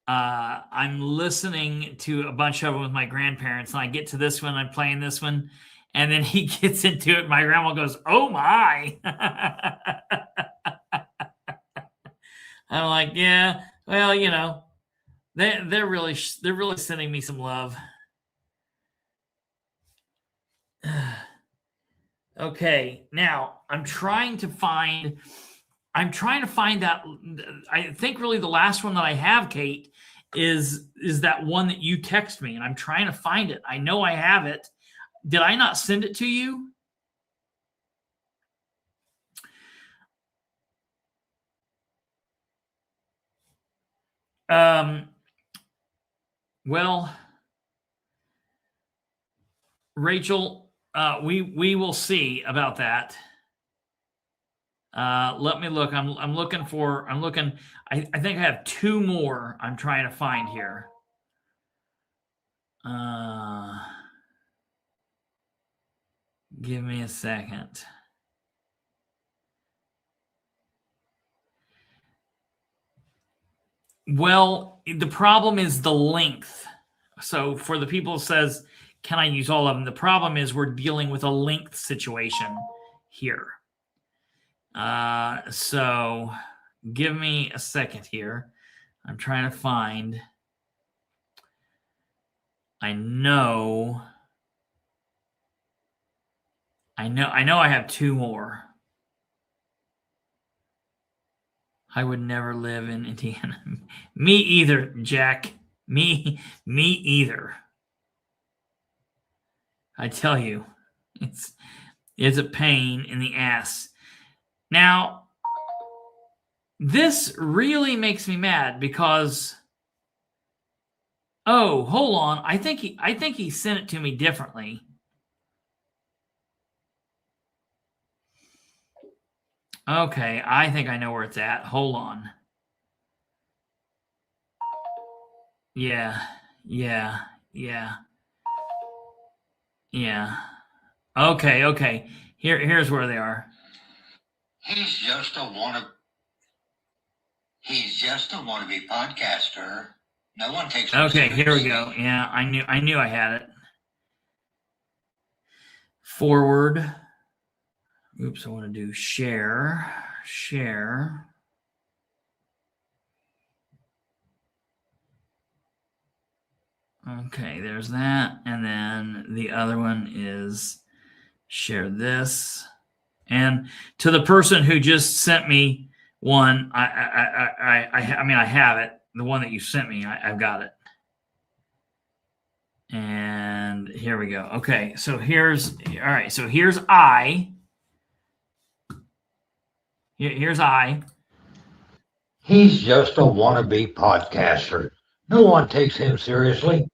I'm listening to a bunch of them with my grandparents, and I get to this one, I'm playing this one, and then he gets into it. My grandma goes, "Oh my!" I'm like, "Yeah, well, you know, they're really sending me some love." Okay, now I'm trying to find that. I think really the last one that I have, Kate, is that one that you text me, and I'm trying to find it. I know I have it. Did I not send it to you? Well, Rachel, we will see about that. Let me look. I'm looking. I think I have two more I'm trying to find here. Give me a second. Well, the problem is the length. So for the people who says, can I use all of them? The problem is we're dealing with a length situation here. So give me a second here. I'm trying to find. I know I have two more. I would never live in Indiana. Me either, Jack. Me either. I tell you, it's a pain in the ass. Now, this really makes me mad because, oh, hold on. I think he sent it to me differently. Okay, I think I know where it's at. Hold on. Yeah. Okay. Here's where they are. He's just a wannabe podcaster. No one takes him Okay, seriously. here we go. Yeah, I knew I had it. Forward. Oops, I want to do share. Okay, there's that. And then the other one is share this. And to the person who just sent me one, I mean, I have it. The one that you sent me, I've got it. And here we go. Okay, so here's I. Here's I. He's just a wannabe podcaster. No one takes him seriously.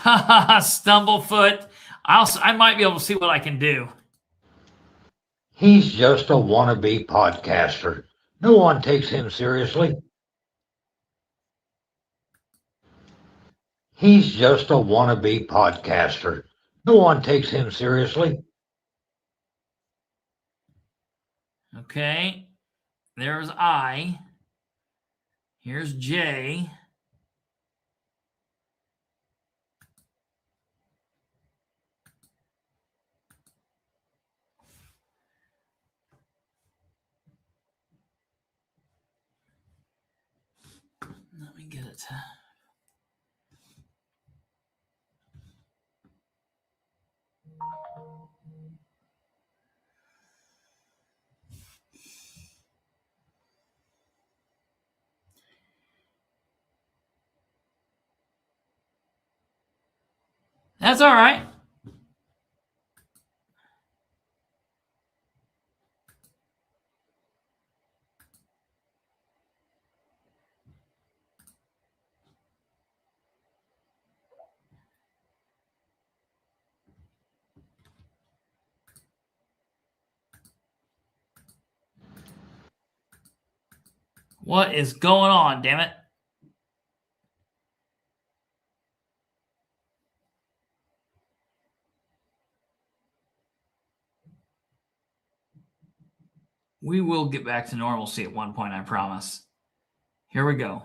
Stumblefoot. I might be able to see what I can do. He's just a wannabe podcaster. No one takes him seriously. He's just a wannabe podcaster. No one takes him seriously. Okay. There's I. Here's J. get it. That's all right. What is going on, damn it? We will get back to normalcy at one point, I promise. Here we go.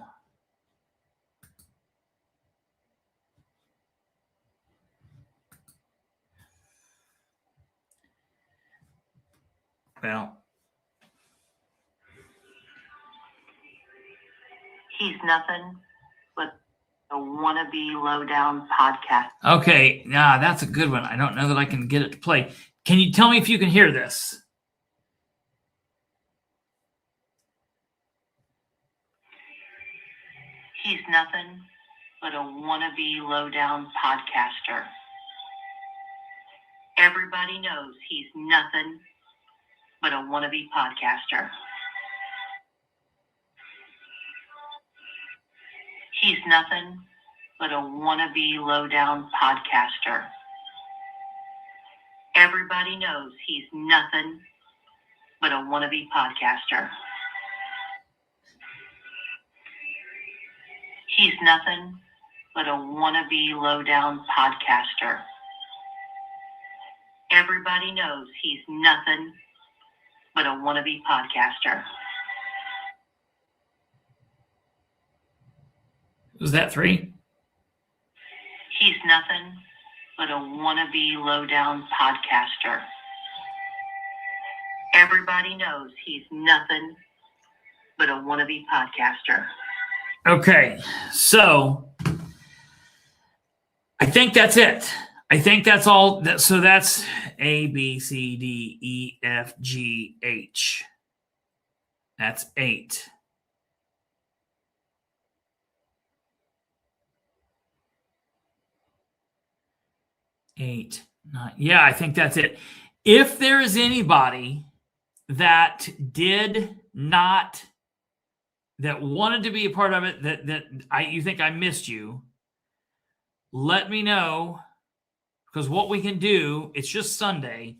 Well, he's nothing but a wannabe low-down podcast. okay, that's a good one. I don't know that I can get it to play. Can you tell me if you can hear this? He's nothing but a wannabe low-down podcaster. Everybody knows he's nothing but a wannabe podcaster. He's nothing but a wannabe low-down podcaster. Everybody knows he's nothing but a wannabe podcaster. He's nothing but a wannabe low-down podcaster. Everybody knows he's nothing but a wannabe podcaster. Was that 3? He's nothing but a wannabe low-down podcaster. Everybody knows he's nothing but a wannabe podcaster. Okay, so I think that's it. I think that's all. So that's A, B, C, D, E, F, G, H. That's 8. Eight, 9. Yeah, I think that's it. If there is anybody that did not, that wanted to be a part of it, you think I missed you, let me know, because what we can do, it's just Sunday.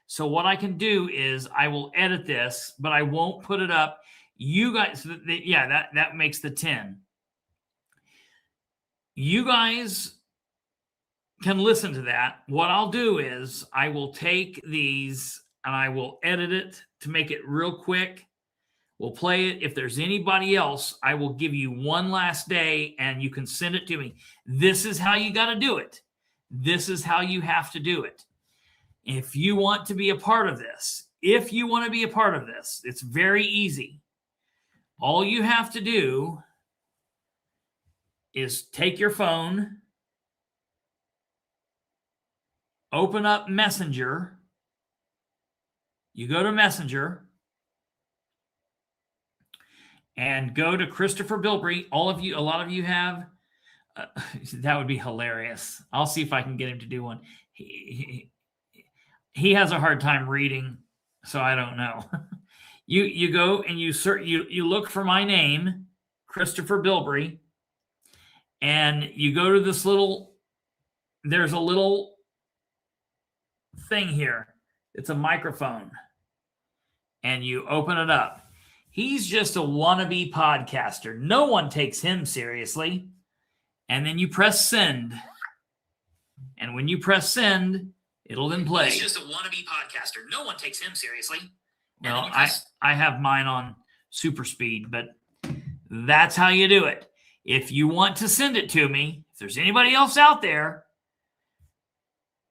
So what I can do is I will edit this, but I won't put it up. You guys, that makes the 10. You guys can listen to that. What I'll do is I will take these and I will edit it to make it real quick. We'll play it. If there's anybody else, I will give you one last day and you can send it to me. This is how you got to do it. This is how you have to do it. If you want to be a part of this, it's very easy. All you have to do is take your phone, open up Messenger. You go to Messenger and go to Kristopher Bilbrey. A lot of you have. That would be hilarious. I'll see if I can get him to do one. He has a hard time reading, so I don't know. You go and you search. You look for my name, Kristopher Bilbrey, and you go to this little. There's a little thing here. It's a microphone, and you open it up. He's just a wannabe podcaster. No one takes him seriously. And then you press send. And when you press send, it'll then play. He's just a wannabe podcaster. No one takes him seriously. Well, I have mine on super speed, but that's how you do it. If you want to send it to me, if there's anybody else out there,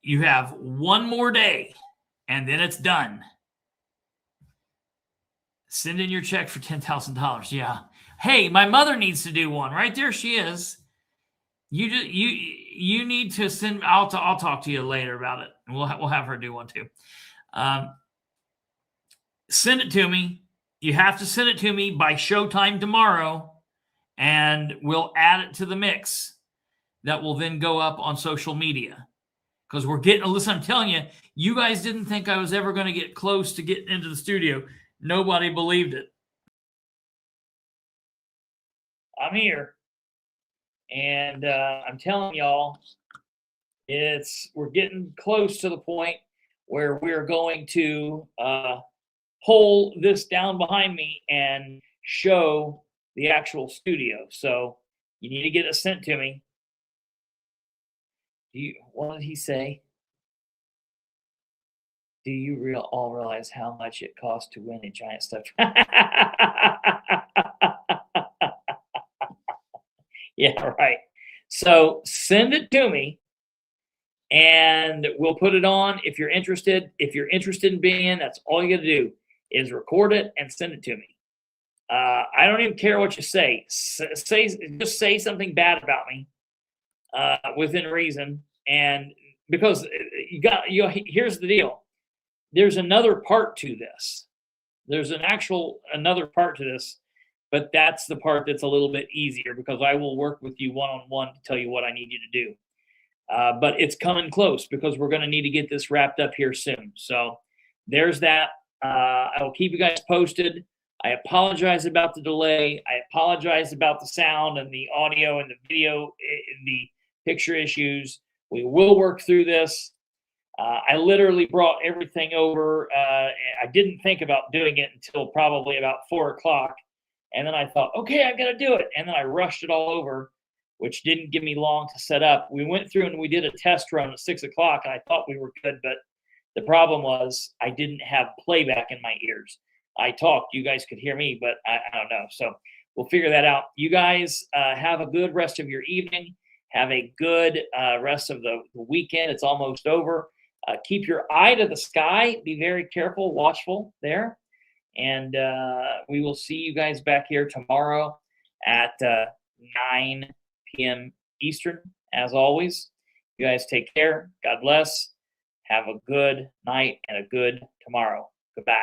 you have one more day, and then it's done. Send in your check for $10,000. Yeah. Hey, my mother needs to do one. Right there she is. You need to send. I'll talk to you later about it. We'll have her do one too. Send it to me. You have to send it to me by showtime tomorrow, and we'll add it to the mix. That will then go up on social media. Because we're getting. Listen, I'm telling you, you guys didn't think I was ever going to get close to getting into the studio. Nobody believed it. I'm here. And I'm telling y'all, we're getting close to the point where we're going to pull this down behind me and show the actual studio. So you need to get it sent to me. What did he say? Do you all realize how much it costs to win a giant stuffed? Yeah, right. So send it to me and we'll put it on. If you're interested in being in, that's all you got to do is record it and send it to me. I don't even care what you say. Just say something bad about me within reason. And because here's the deal. There's another part to this. There's another part to this. But that's the part that's a little bit easier because I will work with you one-on-one to tell you what I need you to do. But it's coming close because we're going to need to get this wrapped up here soon. So there's that. I will keep you guys posted. I apologize about the delay. I apologize about the sound and the audio and the video and the picture issues. We will work through this. I literally brought everything over. I didn't think about doing it until probably about 4 o'clock. And then I thought, okay, I've got to do it. And then I rushed it all over, which didn't give me long to set up. We went through and we did a test run at 6 o'clock, and I thought we were good. But the problem was I didn't have playback in my ears. I talked. You guys could hear me, but I don't know. So we'll figure that out. You guys have a good rest of your evening. Have a good rest of the weekend. It's almost over. Keep your eye to the sky. Be very careful, watchful there. And we will see you guys back here tomorrow at 9 p.m. Eastern, as always. You guys take care. God bless. Have a good night and a good tomorrow. Goodbye.